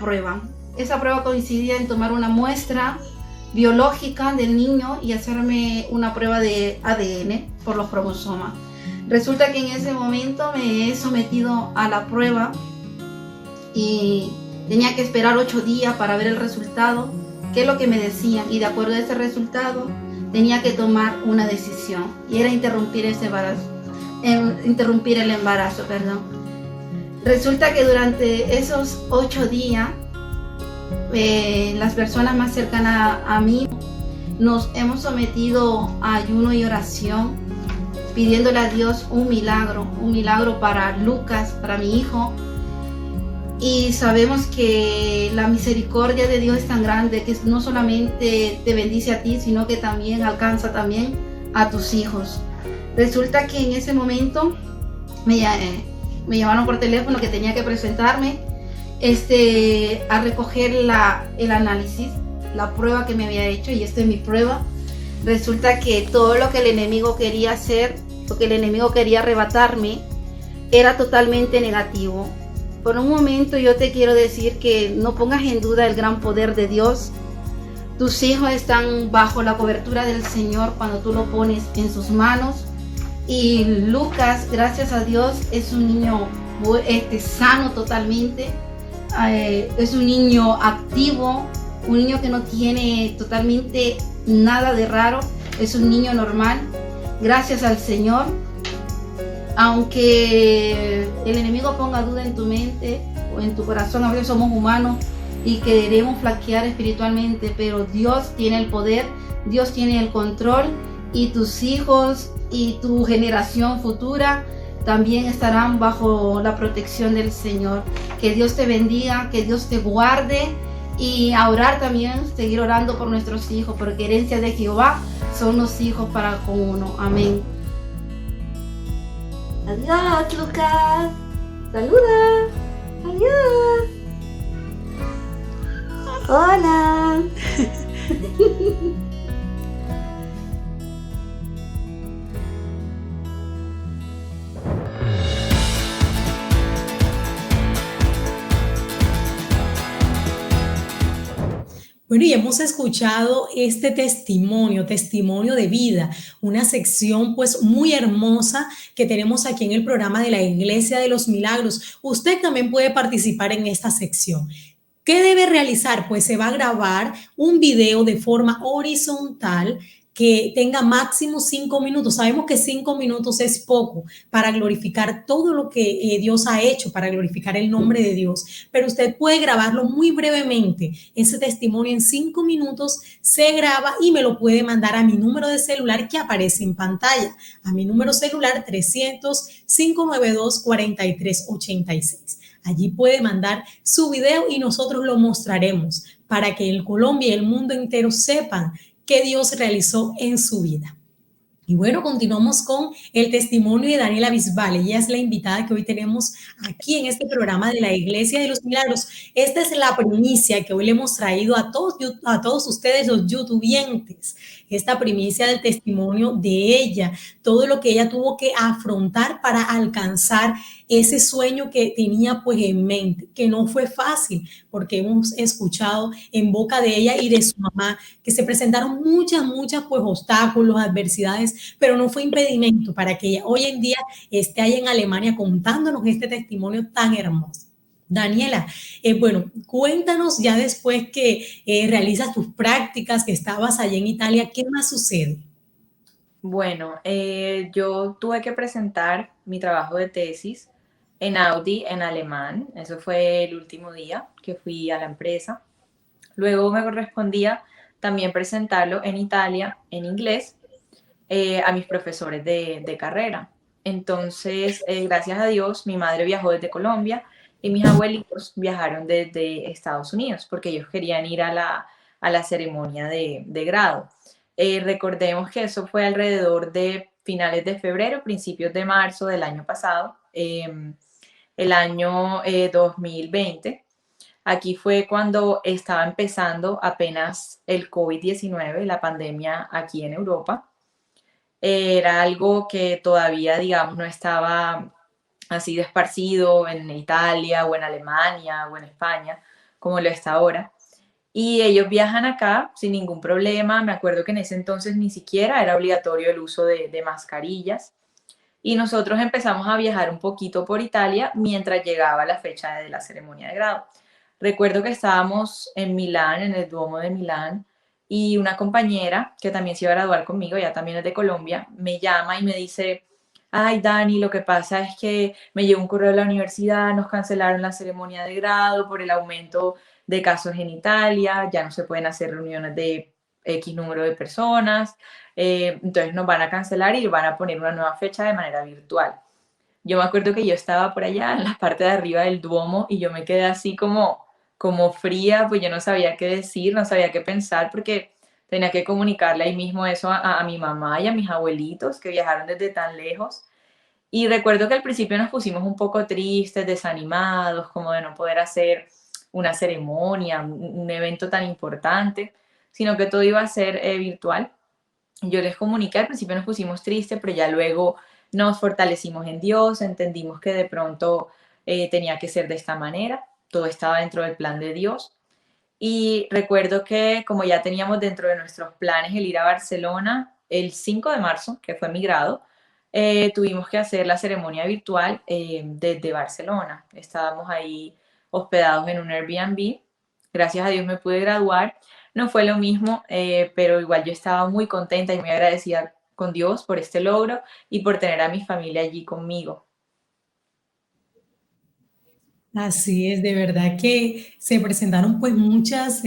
prueba. Esa prueba coincidía en tomar una muestra biológica del niño y hacerme una prueba de ADN por los cromosomas. Resulta que en ese momento me he sometido a la prueba y tenía que esperar 8 días para ver el resultado, qué es lo que me decían, y de acuerdo a ese resultado tenía que tomar una decisión, y era interrumpir el embarazo. Resulta que durante esos 8 días las personas más cercanas a mí nos hemos sometido a ayuno y oración, pidiéndole a Dios un milagro para Lucas, para mi hijo. Y sabemos que la misericordia de Dios es tan grande que no solamente te bendice a ti, sino que también alcanza también a tus hijos. Resulta que en ese momento me llamaron por teléfono que tenía que presentarme a recoger el análisis, la prueba que me había hecho, y esta es mi prueba. Resulta que todo lo que el enemigo quería hacer, lo que el enemigo quería arrebatarme, era totalmente negativo. Por un momento yo te quiero decir que no pongas en duda el gran poder de Dios. Tus hijos están bajo la cobertura del Señor cuando tú lo pones en sus manos. Y Lucas, gracias a Dios, es un niño sano totalmente. Es un niño activo, un niño que no tiene totalmente nada de raro. Es un niño normal, gracias al Señor. Aunque el enemigo ponga duda en tu mente o en tu corazón, a veces somos humanos y queremos flaquear espiritualmente, pero Dios tiene el poder, Dios tiene el control, y tus hijos y tu generación futura también estarán bajo la protección del Señor. Que Dios te bendiga, que Dios te guarde, y a orar también, seguir orando por nuestros hijos, porque herencia de Jehová son los hijos para con uno. Amén. Adiós, Lucas. Saluda. Adiós. Hola. Bueno, y hemos escuchado este testimonio de vida, una sección pues muy hermosa que tenemos aquí en el programa de la Iglesia de los Milagros. Usted también puede participar en esta sección. ¿Qué debe realizar? Pues se va a grabar un video de forma horizontal que tenga máximo 5 minutos. Sabemos que 5 minutos es poco para glorificar todo lo que Dios ha hecho, para glorificar el nombre de Dios, pero usted puede grabarlo muy brevemente. Ese testimonio en 5 minutos se graba y me lo puede mandar a mi número de celular que aparece en pantalla, a mi número celular 300-592-4386. Allí puede mandar su video y nosotros lo mostraremos para que el Colombia y el mundo entero sepan que Dios realizó en su vida. Y bueno, continuamos con el testimonio de Daniela Bisbal. Ella es la invitada que hoy tenemos aquí en este programa de la Iglesia de los Milagros. Esta es la primicia que hoy le hemos traído a todos ustedes, los youtubientes. Esta primicia del testimonio de ella, todo lo que ella tuvo que afrontar para alcanzar ese sueño que tenía pues en mente, que no fue fácil, porque hemos escuchado en boca de ella y de su mamá que se presentaron muchas pues obstáculos, adversidades, pero no fue impedimento para que ella hoy en día esté ahí en Alemania contándonos este testimonio tan hermoso. Daniela, bueno, cuéntanos ya después que realizas tus prácticas, que estabas allá en Italia, ¿qué más sucede? Bueno, yo tuve que presentar mi trabajo de tesis en Audi en alemán. Eso fue el último día que fui a la empresa. Luego me correspondía también presentarlo en Italia en inglés a mis profesores de carrera. Entonces, gracias a Dios, mi madre viajó desde Colombia y mis abuelitos viajaron desde Estados Unidos porque ellos querían ir a la ceremonia de grado. Recordemos que eso fue alrededor de finales de febrero, principios de marzo del año pasado, el año 2020. Aquí fue cuando estaba empezando apenas el COVID-19, la pandemia aquí en Europa. Era algo que todavía, digamos, no estaba así de esparcido en Italia o en Alemania o en España, como lo está ahora. Y ellos viajan acá sin ningún problema. Me acuerdo que en ese entonces ni siquiera era obligatorio el uso de mascarillas. Y nosotros empezamos a viajar un poquito por Italia mientras llegaba la fecha de la ceremonia de grado. Recuerdo que estábamos en Milán, en el Duomo de Milán, y una compañera que también se iba a graduar conmigo, ella también es de Colombia, me llama y me dice: ay, Dani, lo que pasa es que me llegó un correo de la universidad, nos cancelaron la ceremonia de grado por el aumento de casos en Italia, ya no se pueden hacer reuniones de X número de personas, entonces nos van a cancelar y van a poner una nueva fecha de manera virtual. Yo me acuerdo que yo estaba por allá en la parte de arriba del Duomo y yo me quedé así como fría, pues yo no sabía qué decir, no sabía qué pensar, porque tenía que comunicarle ahí mismo eso a mi mamá y a mis abuelitos que viajaron desde tan lejos. Y recuerdo que al principio nos pusimos un poco tristes, desanimados, como de no poder hacer una ceremonia, un evento tan importante, sino que todo iba a ser virtual. Yo les comuniqué, al principio nos pusimos tristes, pero ya luego nos fortalecimos en Dios, entendimos que de pronto tenía que ser de esta manera, todo estaba dentro del plan de Dios. Y recuerdo que como ya teníamos dentro de nuestros planes el ir a Barcelona el 5 de marzo, que fue mi grado, tuvimos que hacer la ceremonia virtual desde Barcelona. Estábamos ahí hospedados en un Airbnb. Gracias a Dios me pude graduar. No fue lo mismo, pero igual yo estaba muy contenta y muy agradecida con Dios por este logro y por tener a mi familia allí conmigo. Así es, de verdad que se presentaron pues muchos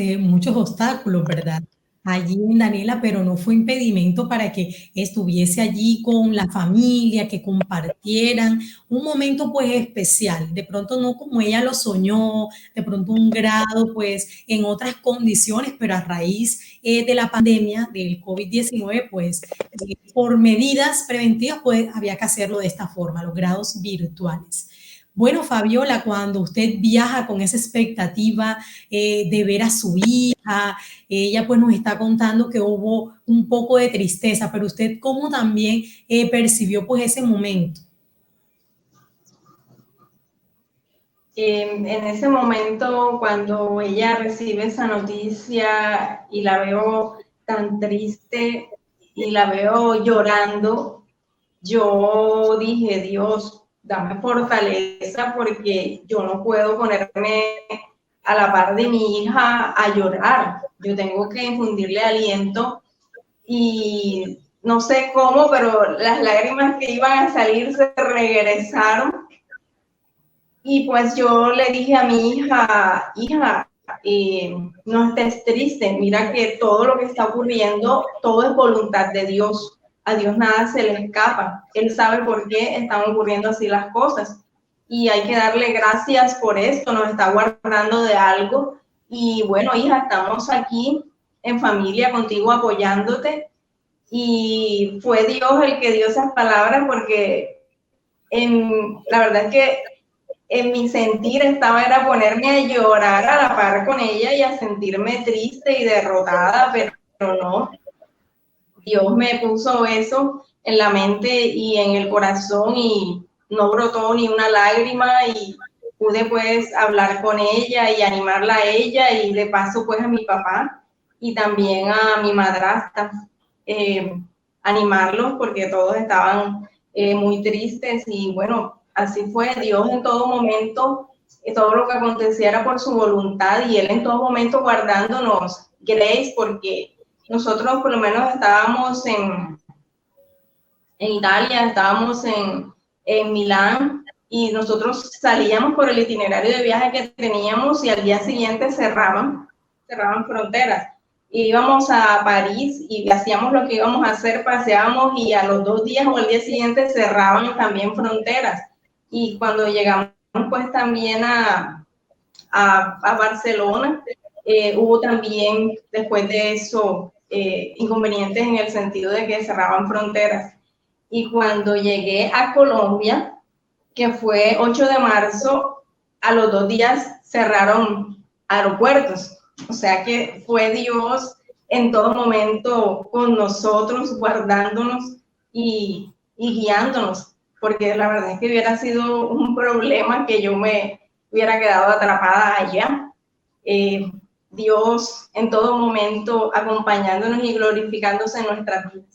obstáculos, ¿verdad? Allí en Daniela, pero no fue impedimento para que estuviese allí con la familia, que compartieran un momento pues especial, de pronto no como ella lo soñó, de pronto un grado pues en otras condiciones, pero a raíz de la pandemia del COVID-19 pues por medidas preventivas pues había que hacerlo de esta forma, los grados virtuales. Bueno, Fabiola, cuando usted viaja con esa expectativa de ver a su hija, ella pues nos está contando que hubo un poco de tristeza, pero usted cómo también percibió pues ese momento. En ese momento, cuando ella recibe esa noticia y la veo tan triste y la veo llorando, yo dije, Dios, dame fortaleza porque yo no puedo ponerme a la par de mi hija a llorar. Yo tengo que infundirle aliento y no sé cómo, pero las lágrimas que iban a salir se regresaron. Y pues yo le dije a mi hija, no estés triste, mira que todo lo que está ocurriendo, todo es voluntad de Dios. A Dios nada se le escapa. Él sabe por qué están ocurriendo así las cosas. Y hay que darle gracias por esto, nos está guardando de algo. Y bueno, hija, estamos aquí en familia contigo apoyándote. Y fue Dios el que dio esas palabras porque la verdad es que en mi sentir estaba era ponerme a llorar a la par con ella y a sentirme triste y derrotada, pero no. Dios me puso eso en la mente y en el corazón y no brotó ni una lágrima y pude pues hablar con ella y animarla a ella y de paso pues a mi papá y también a mi madrastra, animarlos porque todos estaban muy tristes y bueno, así fue. Dios en todo momento, todo lo que acontecía era por su voluntad y Él en todo momento guardándonos grace porque nosotros por lo menos estábamos en Italia, estábamos en Milán y nosotros salíamos por el itinerario de viaje que teníamos y al día siguiente cerraban fronteras. Íbamos a París y hacíamos lo que íbamos a hacer, paseábamos y a los 2 días o al día siguiente cerraban también fronteras. Y cuando llegamos pues también a Barcelona, hubo también después de eso inconvenientes en el sentido de que cerraban fronteras. Y cuando llegué a Colombia, que fue 8 de marzo, a los 2 días cerraron aeropuertos. O sea que fue Dios en todo momento con nosotros, guardándonos y guiándonos, porque la verdad es que hubiera sido un problema que yo me hubiera quedado atrapada allá. Dios en todo momento acompañándonos y glorificándose en nuestras vidas.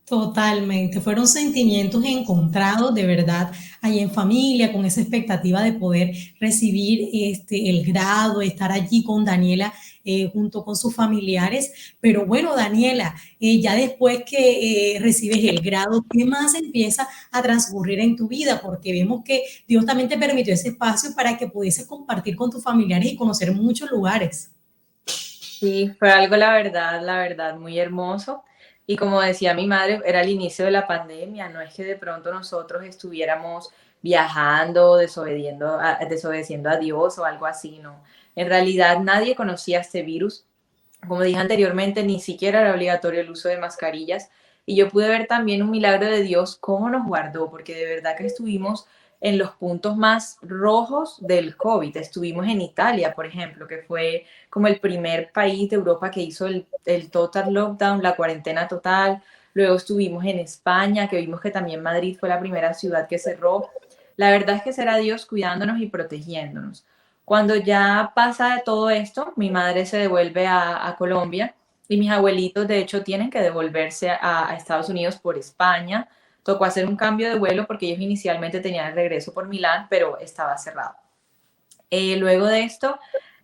Totalmente, fueron sentimientos encontrados de verdad, ahí en familia, con esa expectativa de poder recibir el grado, estar allí con Daniela junto con sus familiares. Pero bueno, Daniela, ya después que recibes el grado, ¿qué más empieza a transcurrir en tu vida? Porque vemos que Dios también te permitió ese espacio para que pudieses compartir con tus familiares y conocer muchos lugares. Sí, fue algo, la verdad, muy hermoso. Y como decía mi madre, era el inicio de la pandemia, no es que de pronto nosotros estuviéramos viajando, desobedeciendo a Dios o algo así, no. En realidad nadie conocía este virus. Como dije anteriormente, ni siquiera era obligatorio el uso de mascarillas. Y yo pude ver también un milagro de Dios, cómo nos guardó, porque de verdad que estuvimos en los puntos más rojos del COVID. Estuvimos en Italia, por ejemplo, que fue como el primer país de Europa que hizo el total lockdown, la cuarentena total. Luego estuvimos en España, que vimos que también Madrid fue la primera ciudad que cerró. La verdad es que será Dios cuidándonos y protegiéndonos. Cuando ya pasa de todo esto, mi madre se devuelve a Colombia y mis abuelitos, de hecho, tienen que devolverse a Estados Unidos por España. Tocó hacer un cambio de vuelo porque ellos inicialmente tenían el regreso por Milán, pero estaba cerrado. Luego de esto,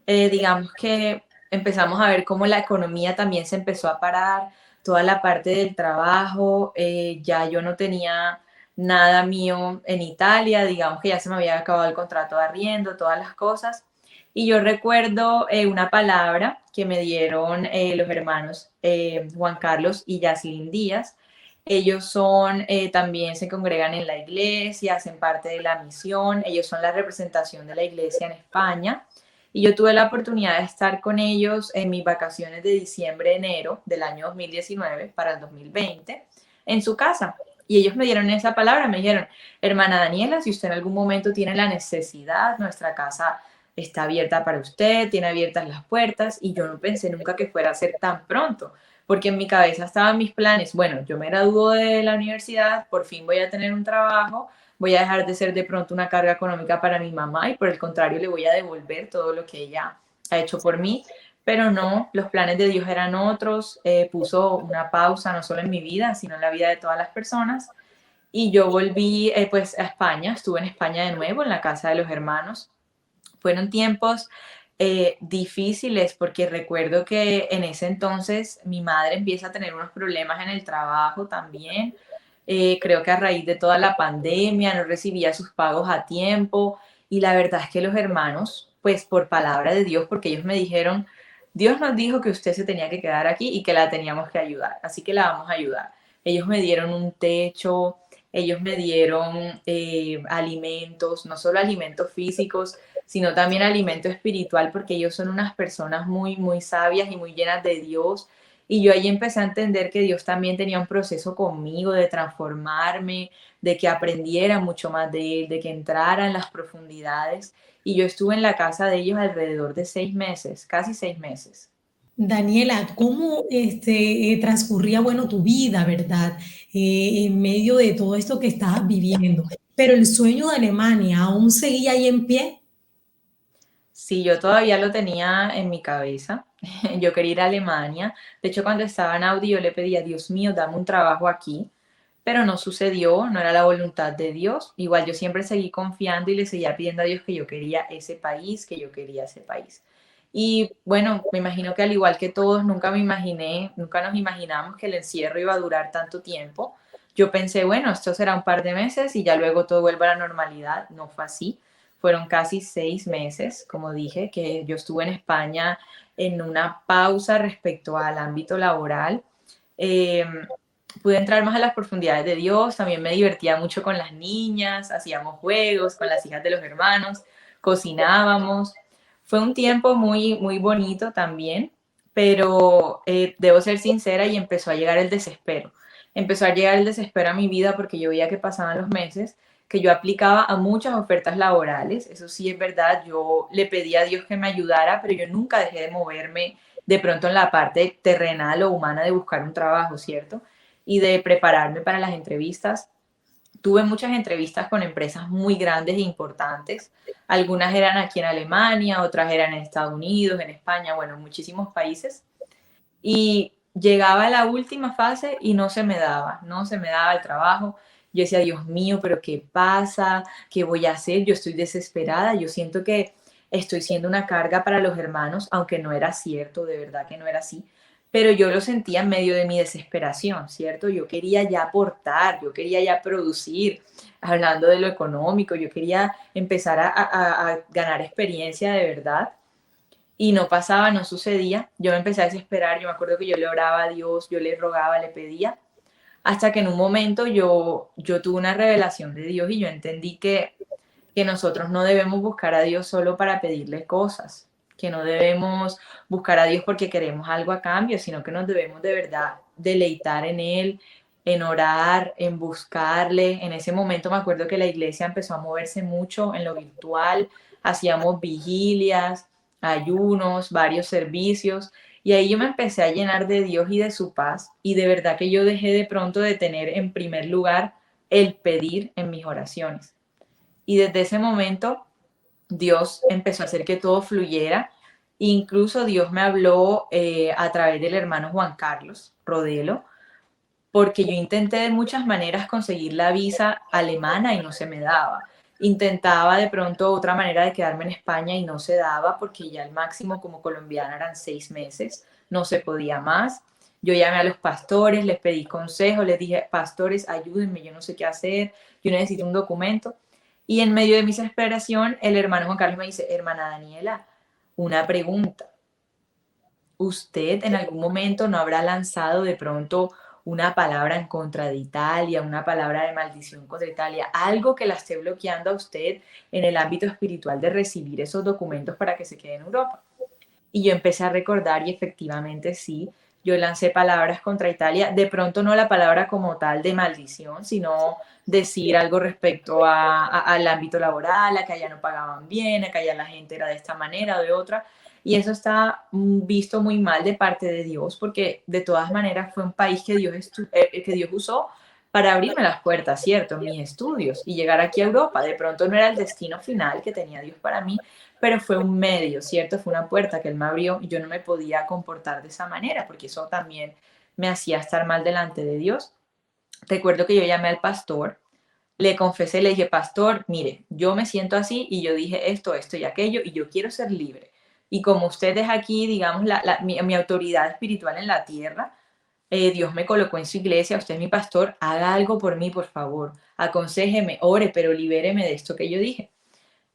digamos que empezamos a ver cómo la economía también se empezó a parar, toda la parte del trabajo, ya yo no tenía nada mío en Italia, digamos que ya se me había acabado el contrato de arriendo, todas las cosas. Y yo recuerdo una palabra que me dieron los hermanos Juan Carlos y Yaslin Díaz. Ellos son, también se congregan en la iglesia, hacen parte de la misión, ellos son la representación de la iglesia en España. Y yo tuve la oportunidad de estar con ellos en mis vacaciones de diciembre, enero del año 2019 para el 2020 en su casa. Y ellos me dieron esa palabra, me dijeron, hermana Daniela, si usted en algún momento tiene la necesidad, nuestra casa está abierta para usted, tiene abiertas las puertas. Y yo no pensé nunca que fuera a ser tan pronto, porque en mi cabeza estaban mis planes. Bueno, yo me gradúo de la universidad, por fin voy a tener un trabajo, voy a dejar de ser de pronto una carga económica para mi mamá y por el contrario le voy a devolver todo lo que ella ha hecho por mí. Pero no, los planes de Dios eran otros, puso una pausa no solo en mi vida, sino en la vida de todas las personas. Y yo volví pues a España, estuve en España de nuevo, en la casa de los hermanos. Fueron tiempos difíciles porque recuerdo que en ese entonces mi madre empieza a tener unos problemas en el trabajo también. Creo que a raíz de toda la pandemia no recibía sus pagos a tiempo y la verdad es que los hermanos, pues por palabra de Dios, porque ellos me dijeron, Dios nos dijo que usted se tenía que quedar aquí y que la teníamos que ayudar, así que la vamos a ayudar. Ellos me dieron un techo, ellos me dieron alimentos, no solo alimentos físicos, sino también alimento espiritual, porque ellos son unas personas muy, muy sabias y muy llenas de Dios. Y yo ahí empecé a entender que Dios también tenía un proceso conmigo de transformarme, de que aprendiera mucho más de Él, de que entrara en las profundidades. Y yo estuve en la casa de ellos alrededor de 6 meses, casi 6 meses. Daniela, ¿cómo transcurría, bueno, tu vida, verdad? En medio de todo esto que estabas viviendo. Pero el sueño de Alemania aún seguía ahí en pie. Sí, yo todavía lo tenía en mi cabeza. Yo quería ir a Alemania. De hecho, cuando estaba en Audi, yo le pedía, Dios mío, dame un trabajo aquí. Pero no sucedió, no era la voluntad de Dios. Igual yo siempre seguí confiando y le seguía pidiendo a Dios que yo quería ese país, que yo quería ese país. Y bueno, me imagino que al igual que todos, nunca me imaginé, nunca nos imaginamos que el encierro iba a durar tanto tiempo. Yo pensé, bueno, esto será un par de meses y ya luego todo vuelve a la normalidad. No fue así. Fueron casi 6 meses, como dije, que yo estuve en España en una pausa respecto al ámbito laboral. Eh, Pude entrar más a las profundidades de Dios, también me divertía mucho con las niñas, hacíamos juegos con las hijas de los hermanos, cocinábamos. Fue un tiempo muy, muy bonito también, pero debo ser sincera y empezó a llegar el desespero. Empezó a llegar el desespero a mi vida porque yo veía que pasaban los meses, que yo aplicaba a muchas ofertas laborales, eso sí es verdad, yo le pedí a Dios que me ayudara, pero yo nunca dejé de moverme de pronto en la parte terrenal o humana de buscar un trabajo, ¿cierto? Y de prepararme para las entrevistas. Tuve muchas entrevistas con empresas muy grandes e importantes. Algunas eran aquí en Alemania, otras eran en Estados Unidos, en España, bueno, en muchísimos países. Y llegaba a la última fase y no se me daba el trabajo. Yo decía, Dios mío, pero ¿qué pasa? ¿Qué voy a hacer? Yo estoy desesperada, yo siento que estoy siendo una carga para los hermanos, aunque no era cierto, de verdad que no era así, pero yo lo sentía en medio de mi desesperación, ¿cierto? Yo quería ya aportar, yo quería ya producir, hablando de lo económico, yo quería empezar a ganar experiencia de verdad. y no pasaba, no sucedía. Yo me empecé a desesperar, yo me acuerdo que yo le oraba a Dios, yo le rogaba, le pedía, hasta que en un momento yo tuve una revelación de Dios y yo entendí que nosotros no debemos buscar a Dios solo para pedirle cosas, que no debemos buscar a Dios porque queremos algo a cambio, sino que nos debemos de verdad deleitar en Él, en orar, en buscarle. En ese momento me acuerdo que la iglesia empezó a moverse mucho en lo virtual, hacíamos vigilias, ayunos, varios servicios, y ahí yo me empecé a llenar de Dios y de su paz, y de verdad que yo dejé de pronto de tener en primer lugar el pedir en mis oraciones. Y desde ese momento Dios empezó a hacer que todo fluyera. Incluso Dios me habló a través del hermano Juan Carlos Rodelo, porque yo intenté de muchas maneras conseguir la visa alemana y no se me daba. Intentaba de pronto otra manera de quedarme en España y no se daba porque ya el máximo como colombiana eran 6 meses, no se podía más. Yo llamé a los pastores, les pedí consejos, les dije, pastores, ayúdenme, yo no sé qué hacer, yo necesito un documento. Y en medio de mi desesperación, el hermano Juan Carlos me dice, hermana Daniela, una pregunta. ¿Usted en algún momento no habrá lanzado de pronto una palabra en contra de Italia, una palabra de maldición contra Italia, algo que la esté bloqueando a usted en el ámbito espiritual de recibir esos documentos para que se quede en Europa? Y yo empecé a recordar y efectivamente sí, yo lancé palabras contra Italia, de pronto no la palabra como tal de maldición, sino decir algo respecto al ámbito laboral, a que allá no pagaban bien, a que allá la gente era de esta manera o de otra, y eso está visto muy mal de parte de Dios, porque de todas maneras fue un país que Dios usó para abrirme las puertas, ¿cierto? Mis estudios y llegar aquí a Europa. De pronto no era el destino final que tenía Dios para mí, pero fue un medio, ¿cierto? Fue una puerta que Él me abrió y yo no me podía comportar de esa manera, porque eso también me hacía estar mal delante de Dios. Recuerdo que yo llamé al pastor, le confesé, le dije, pastor, mire, yo me siento así y yo dije esto y aquello y yo quiero ser libre. Y como usted es aquí, digamos, mi autoridad espiritual en la tierra, Dios me colocó en su iglesia, usted es mi pastor, haga algo por mí, por favor, aconséjeme, ore, pero libéreme de esto que yo dije.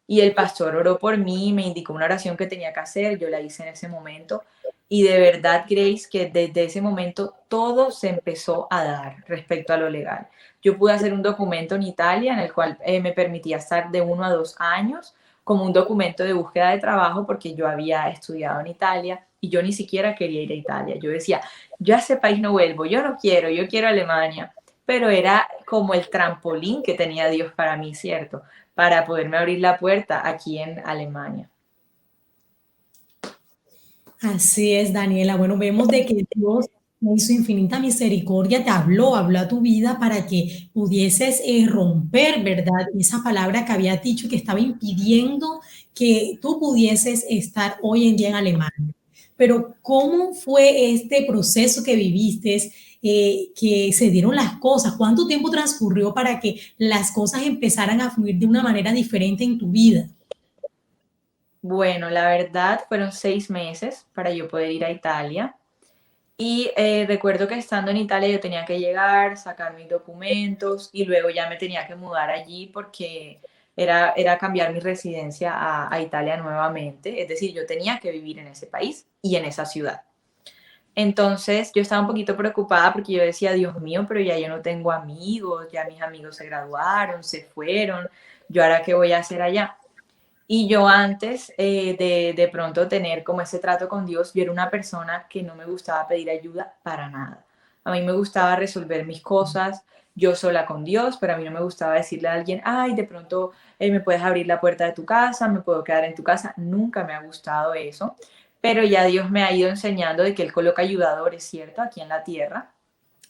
Y el pastor oró por mí, me indicó una oración que tenía que hacer, yo la hice en ese momento. Y de verdad, Grace, que desde ese momento todo se empezó a dar respecto a lo legal. Yo pude hacer un documento en Italia en el cual me permitía estar de 1 a 2 años como un documento de búsqueda de trabajo porque yo había estudiado en Italia y yo ni siquiera quería ir a Italia. Yo decía, yo a ese país no vuelvo, yo no quiero, yo quiero Alemania. Pero era como el trampolín que tenía Dios para mí, ¿cierto? Para poderme abrir la puerta aquí en Alemania. Así es, Daniela. Bueno, vemos de que Dios en su infinita misericordia te habló a tu vida para que pudieses romper, ¿verdad? Esa palabra que había dicho que estaba impidiendo que tú pudieses estar hoy en día en Alemania. Pero ¿cómo fue este proceso que viviste, que se dieron las cosas? ¿Cuánto tiempo transcurrió para que las cosas empezaran a fluir de una manera diferente en tu vida? Bueno, la verdad fueron 6 meses para yo poder ir a Italia. Y recuerdo que estando en Italia yo tenía que llegar, sacar mis documentos y luego ya me tenía que mudar allí porque era cambiar mi residencia a Italia nuevamente. Es decir, yo tenía que vivir en ese país y en esa ciudad. Entonces yo estaba un poquito preocupada porque yo decía, Dios mío, pero ya yo no tengo amigos, ya mis amigos se graduaron, se fueron, ¿yo ahora qué voy a hacer allá? Y yo antes de pronto tener como ese trato con Dios, yo era una persona que no me gustaba pedir ayuda para nada. A mí me gustaba resolver mis cosas yo sola con Dios, pero a mí no me gustaba decirle a alguien, ay, de pronto me puedes abrir la puerta de tu casa, me puedo quedar en tu casa. Nunca me ha gustado eso, pero ya Dios me ha ido enseñando de que Él coloca ayudadores, ¿cierto? Aquí en la tierra,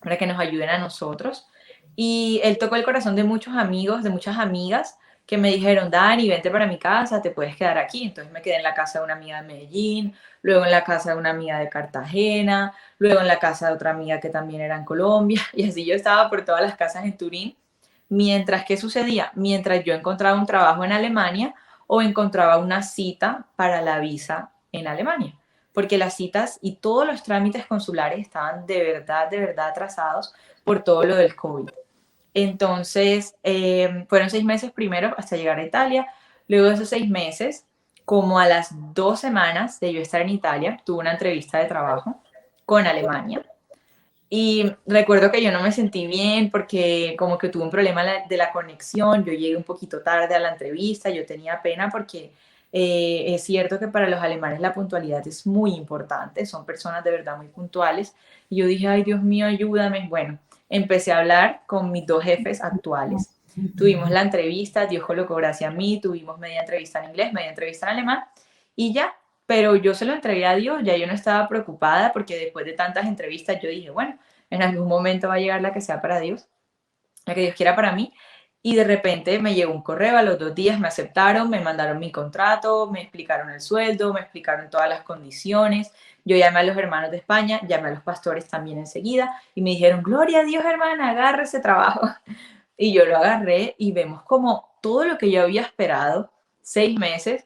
para que nos ayuden a nosotros. Y Él tocó el corazón de muchos amigos, de muchas amigas, que me dijeron, Dani, vente para mi casa, te puedes quedar aquí. Entonces me quedé en la casa de una amiga de Medellín, luego en la casa de una amiga de Cartagena, luego en la casa de otra amiga que también era en Colombia, y así yo estaba por todas las casas en Turín. Mientras, ¿qué sucedía? Mientras yo encontraba un trabajo en Alemania o encontraba una cita para la visa en Alemania, porque las citas y todos los trámites consulares estaban de verdad atrasados por todo lo del COVID. Entonces, fueron 6 meses primero hasta llegar a Italia. Luego de esos 6 meses, como a las 2 semanas de yo estar en Italia, tuve una entrevista de trabajo con Alemania. Y recuerdo que yo no me sentí bien porque como que tuve un problema de la conexión, yo llegué un poquito tarde a la entrevista, yo tenía pena porque es cierto que para los alemanes la puntualidad es muy importante, son personas de verdad muy puntuales. Y yo dije, ay Dios mío, ayúdame. Bueno, empecé a hablar con mis dos jefes actuales. Tuvimos la entrevista, Dios colocó gracia a mí, tuvimos media entrevista en inglés, media entrevista en alemán y ya. Pero yo se lo entregué a Dios, ya yo no estaba preocupada porque después de tantas entrevistas yo dije, bueno, en algún momento va a llegar la que sea para Dios, la que Dios quiera para mí. Y de repente me llegó un correo, a los 2 días me aceptaron, me mandaron mi contrato, me explicaron el sueldo, me explicaron todas las condiciones. Yo llamé a los hermanos de España, llamé a los pastores también enseguida y me dijeron, gloria a Dios, hermana, agarre ese trabajo. Y yo lo agarré y vemos como todo lo que yo había esperado, 6 meses,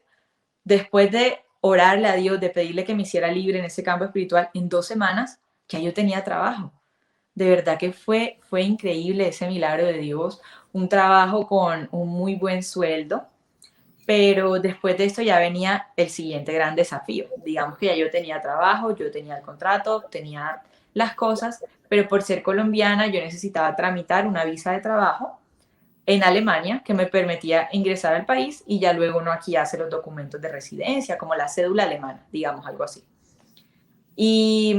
después de orarle a Dios, de pedirle que me hiciera libre en ese campo espiritual, en 2 semanas ya yo tenía trabajo. De verdad que fue increíble ese milagro de Dios, un trabajo con un muy buen sueldo, pero después de esto ya venía el siguiente gran desafío. Digamos que ya yo tenía trabajo, yo tenía el contrato, tenía las cosas, pero por ser colombiana yo necesitaba tramitar una visa de trabajo en Alemania que me permitía ingresar al país y ya luego uno aquí hace los documentos de residencia, como la cédula alemana, digamos algo así. Y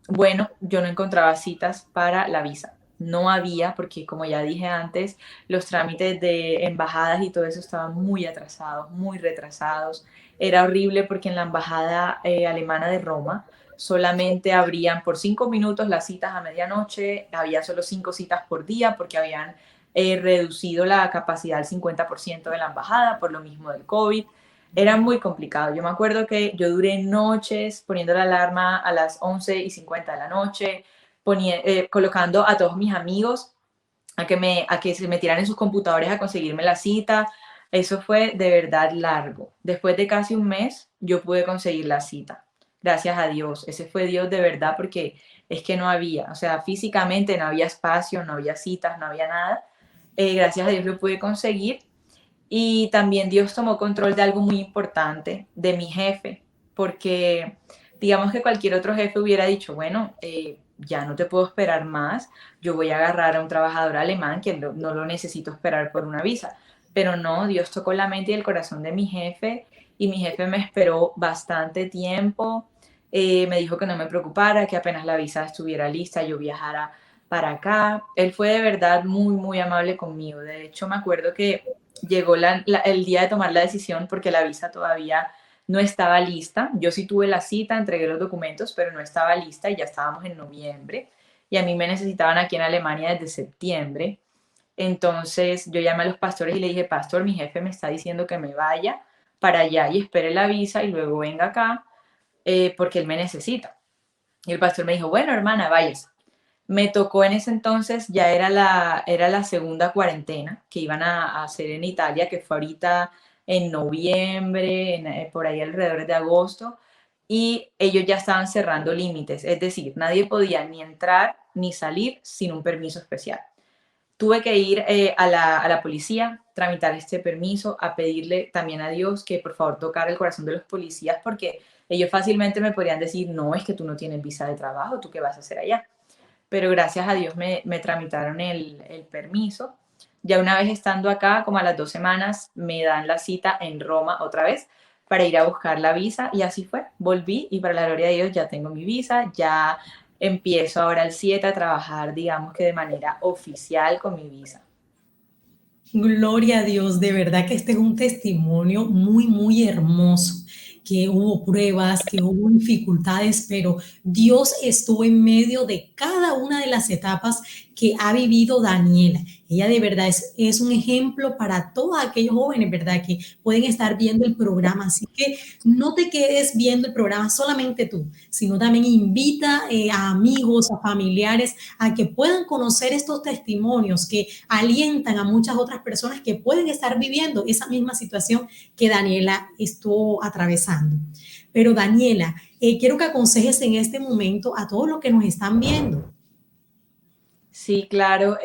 bueno, yo no encontraba citas para la visa. No había, porque como ya dije antes, los trámites de embajadas y todo eso estaban muy atrasados, muy retrasados. Era horrible porque en la embajada alemana de Roma solamente abrían por 5 minutos las citas a medianoche, había solo 5 citas por día porque habían reducido la capacidad al 50% de la embajada por lo mismo del COVID. Era muy complicado. Yo me acuerdo que yo duré noches poniendo la alarma a las 11:50 de la noche, colocando a todos mis amigos a que se metieran en sus computadores a conseguirme la cita. Eso fue de verdad largo. Después de casi un mes, yo pude conseguir la cita. Gracias a Dios. Ese fue Dios de verdad porque es que no había, o sea, físicamente no había espacio, no había citas, no había nada. Gracias a Dios lo pude conseguir. Y también Dios tomó control de algo muy importante, de mi jefe, porque digamos que cualquier otro jefe hubiera dicho, bueno, ya no te puedo esperar más, yo voy a agarrar a un trabajador alemán que no lo necesito esperar por una visa. Pero no, Dios tocó la mente y el corazón de mi jefe y mi jefe me esperó bastante tiempo. Me dijo que no me preocupara, que apenas la visa estuviera lista, yo viajara para acá. Él fue de verdad muy, muy amable conmigo. De hecho, me acuerdo que llegó el día de tomar la decisión porque la visa todavía no estaba lista. Yo sí tuve la cita, entregué los documentos, pero no estaba lista y ya estábamos en noviembre. Y a mí me necesitaban aquí en Alemania desde septiembre. Entonces yo llamé a los pastores y le dije, pastor, mi jefe me está diciendo que me vaya para allá y espere la visa y luego venga acá porque él me necesita. Y el pastor me dijo, bueno, hermana, váyase. Me tocó en ese entonces, ya era la segunda cuarentena que iban a hacer en Italia, que fue ahorita en noviembre, por ahí alrededor de agosto, y ellos ya estaban cerrando límites, es decir, nadie podía ni entrar ni salir sin un permiso especial. Tuve que ir a la policía, tramitar este permiso, a pedirle también a Dios que por favor tocara el corazón de los policías, porque ellos fácilmente me podrían decir, no, es que tú no tienes visa de trabajo, ¿tú qué vas a hacer allá? Pero gracias a Dios me tramitaron el permiso. Ya una vez estando acá, como a las 2 semanas, me dan la cita en Roma otra vez para ir a buscar la visa y así fue. Volví y para la gloria de Dios ya tengo mi visa, ya empiezo ahora el 7 a trabajar, digamos que de manera oficial con mi visa. Gloria a Dios, de verdad que este es un testimonio muy, muy hermoso, que hubo pruebas, que hubo dificultades, pero Dios estuvo en medio de cada una de las etapas que ha vivido Daniela. Ella de verdad es un ejemplo para todos aquellos jóvenes, ¿verdad? Que pueden estar viendo el programa. Así que no te quedes viendo el programa solamente tú, sino también invita a amigos, a familiares, a que puedan conocer estos testimonios que alientan a muchas otras personas que pueden estar viviendo esa misma situación que Daniela estuvo atravesando. Pero Daniela, quiero que aconsejes en este momento a todos los que nos están viendo. Sí, claro.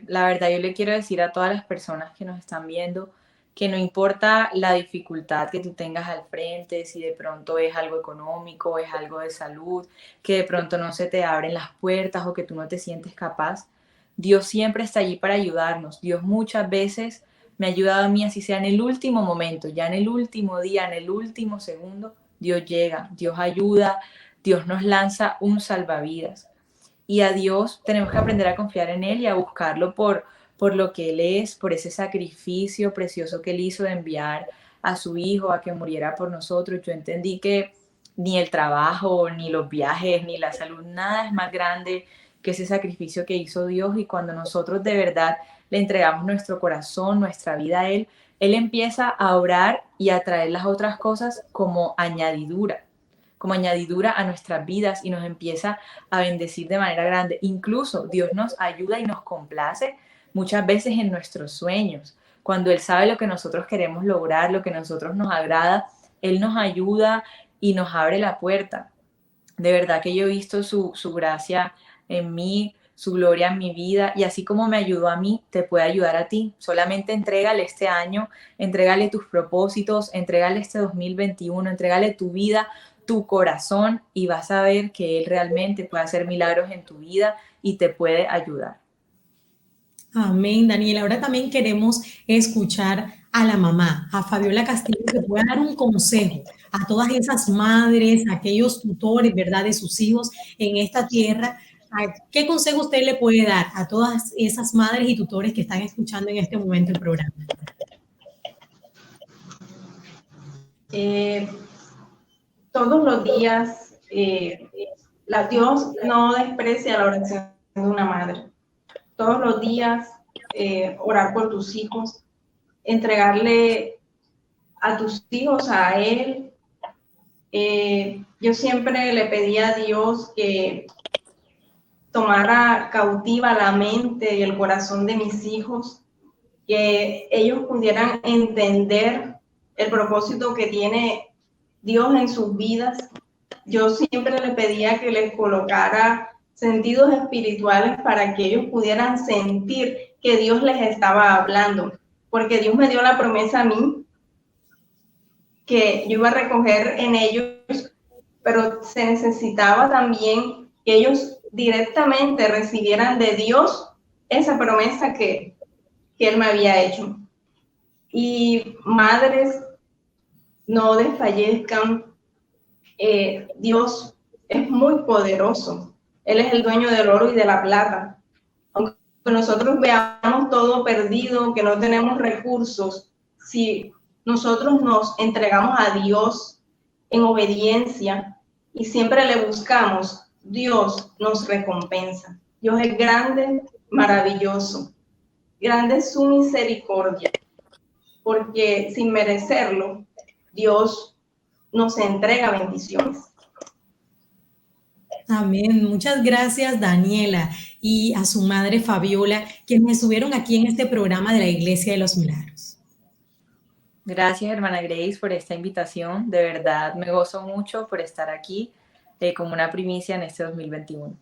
La verdad, yo le quiero decir a todas las personas que nos están viendo que no importa la dificultad que tú tengas al frente, si de pronto es algo económico, es algo de salud, que de pronto no se te abren las puertas o que tú no te sientes capaz, Dios siempre está allí para ayudarnos. Dios muchas veces me ha ayudado a mí, así sea en el último momento, ya en el último día, en el último segundo, Dios llega, Dios ayuda, Dios nos lanza un salvavidas. Y a Dios tenemos que aprender a confiar en Él y a buscarlo por lo que Él es, por ese sacrificio precioso que Él hizo de enviar a su Hijo a que muriera por nosotros. Yo entendí que ni el trabajo, ni los viajes, ni la salud, nada es más grande que ese sacrificio que hizo Dios. Y cuando nosotros de verdad le entregamos nuestro corazón, nuestra vida a Él, Él empieza a orar y a traer las otras cosas como añadidura a nuestras vidas y nos empieza a bendecir de manera grande. Incluso Dios nos ayuda y nos complace muchas veces en nuestros sueños. Cuando Él sabe lo que nosotros queremos lograr, lo que a nosotros nos agrada, Él nos ayuda y nos abre la puerta. De verdad que yo he visto su gracia en mí, su gloria en mi vida, y así como me ayudó a mí, te puede ayudar a ti. Solamente entrégale este año, entrégale tus propósitos, entrégale este 2021, entrégale tu vida, tu corazón, y vas a ver que Él realmente puede hacer milagros en tu vida y te puede ayudar. Amén, Daniela. Ahora también queremos escuchar a la mamá, a Fabiola Castillo, que pueda dar un consejo a todas esas madres, a aquellos tutores, ¿verdad?, de sus hijos en esta tierra. ¿Qué consejo usted le puede dar a todas esas madres y tutores que están escuchando en este momento el programa? Todos los días, Dios no desprecia la oración de una madre. Todos los días, orar por tus hijos, entregarle a tus hijos a Él. Yo siempre le pedí a Dios que tomara cautiva la mente y el corazón de mis hijos, que ellos pudieran entender el propósito que tiene Dios en sus vidas. Yo siempre le pedía que les colocara sentidos espirituales para que ellos pudieran sentir que Dios les estaba hablando, porque Dios me dio la promesa a mí que yo iba a recoger en ellos, pero se necesitaba también que ellos directamente recibieran de Dios esa promesa que Él me había hecho. Y madres, no desfallezcan. Dios es muy poderoso. Él es el dueño del oro y de la plata. Aunque nosotros veamos todo perdido, que no tenemos recursos, si nosotros nos entregamos a Dios en obediencia y siempre le buscamos, Dios nos recompensa. Dios es grande, maravilloso. Grande es su misericordia, porque sin merecerlo, Dios nos entrega bendiciones. Amén. Muchas gracias, Daniela, y a su madre Fabiola, quienes estuvieron aquí en este programa de la Iglesia de los Milagros. Gracias, hermana Grace, por esta invitación. De verdad, me gozo mucho por estar aquí como una primicia en este 2021.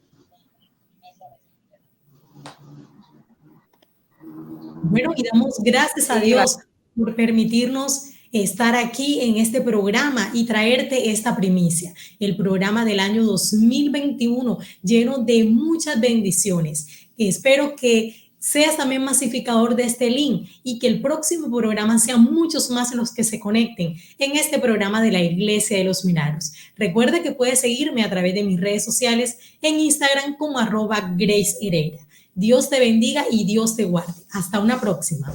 Bueno, y damos gracias a Dios por permitirnos estar aquí en este programa y traerte esta primicia, el programa del año 2021, lleno de muchas bendiciones. Espero que seas también masificador de este link y que el próximo programa sean muchos más los que se conecten en este programa de la Iglesia de los Milagros. Recuerda que puedes seguirme a través de mis redes sociales en Instagram como @GraceHeredia. Dios te bendiga y Dios te guarde. Hasta una próxima.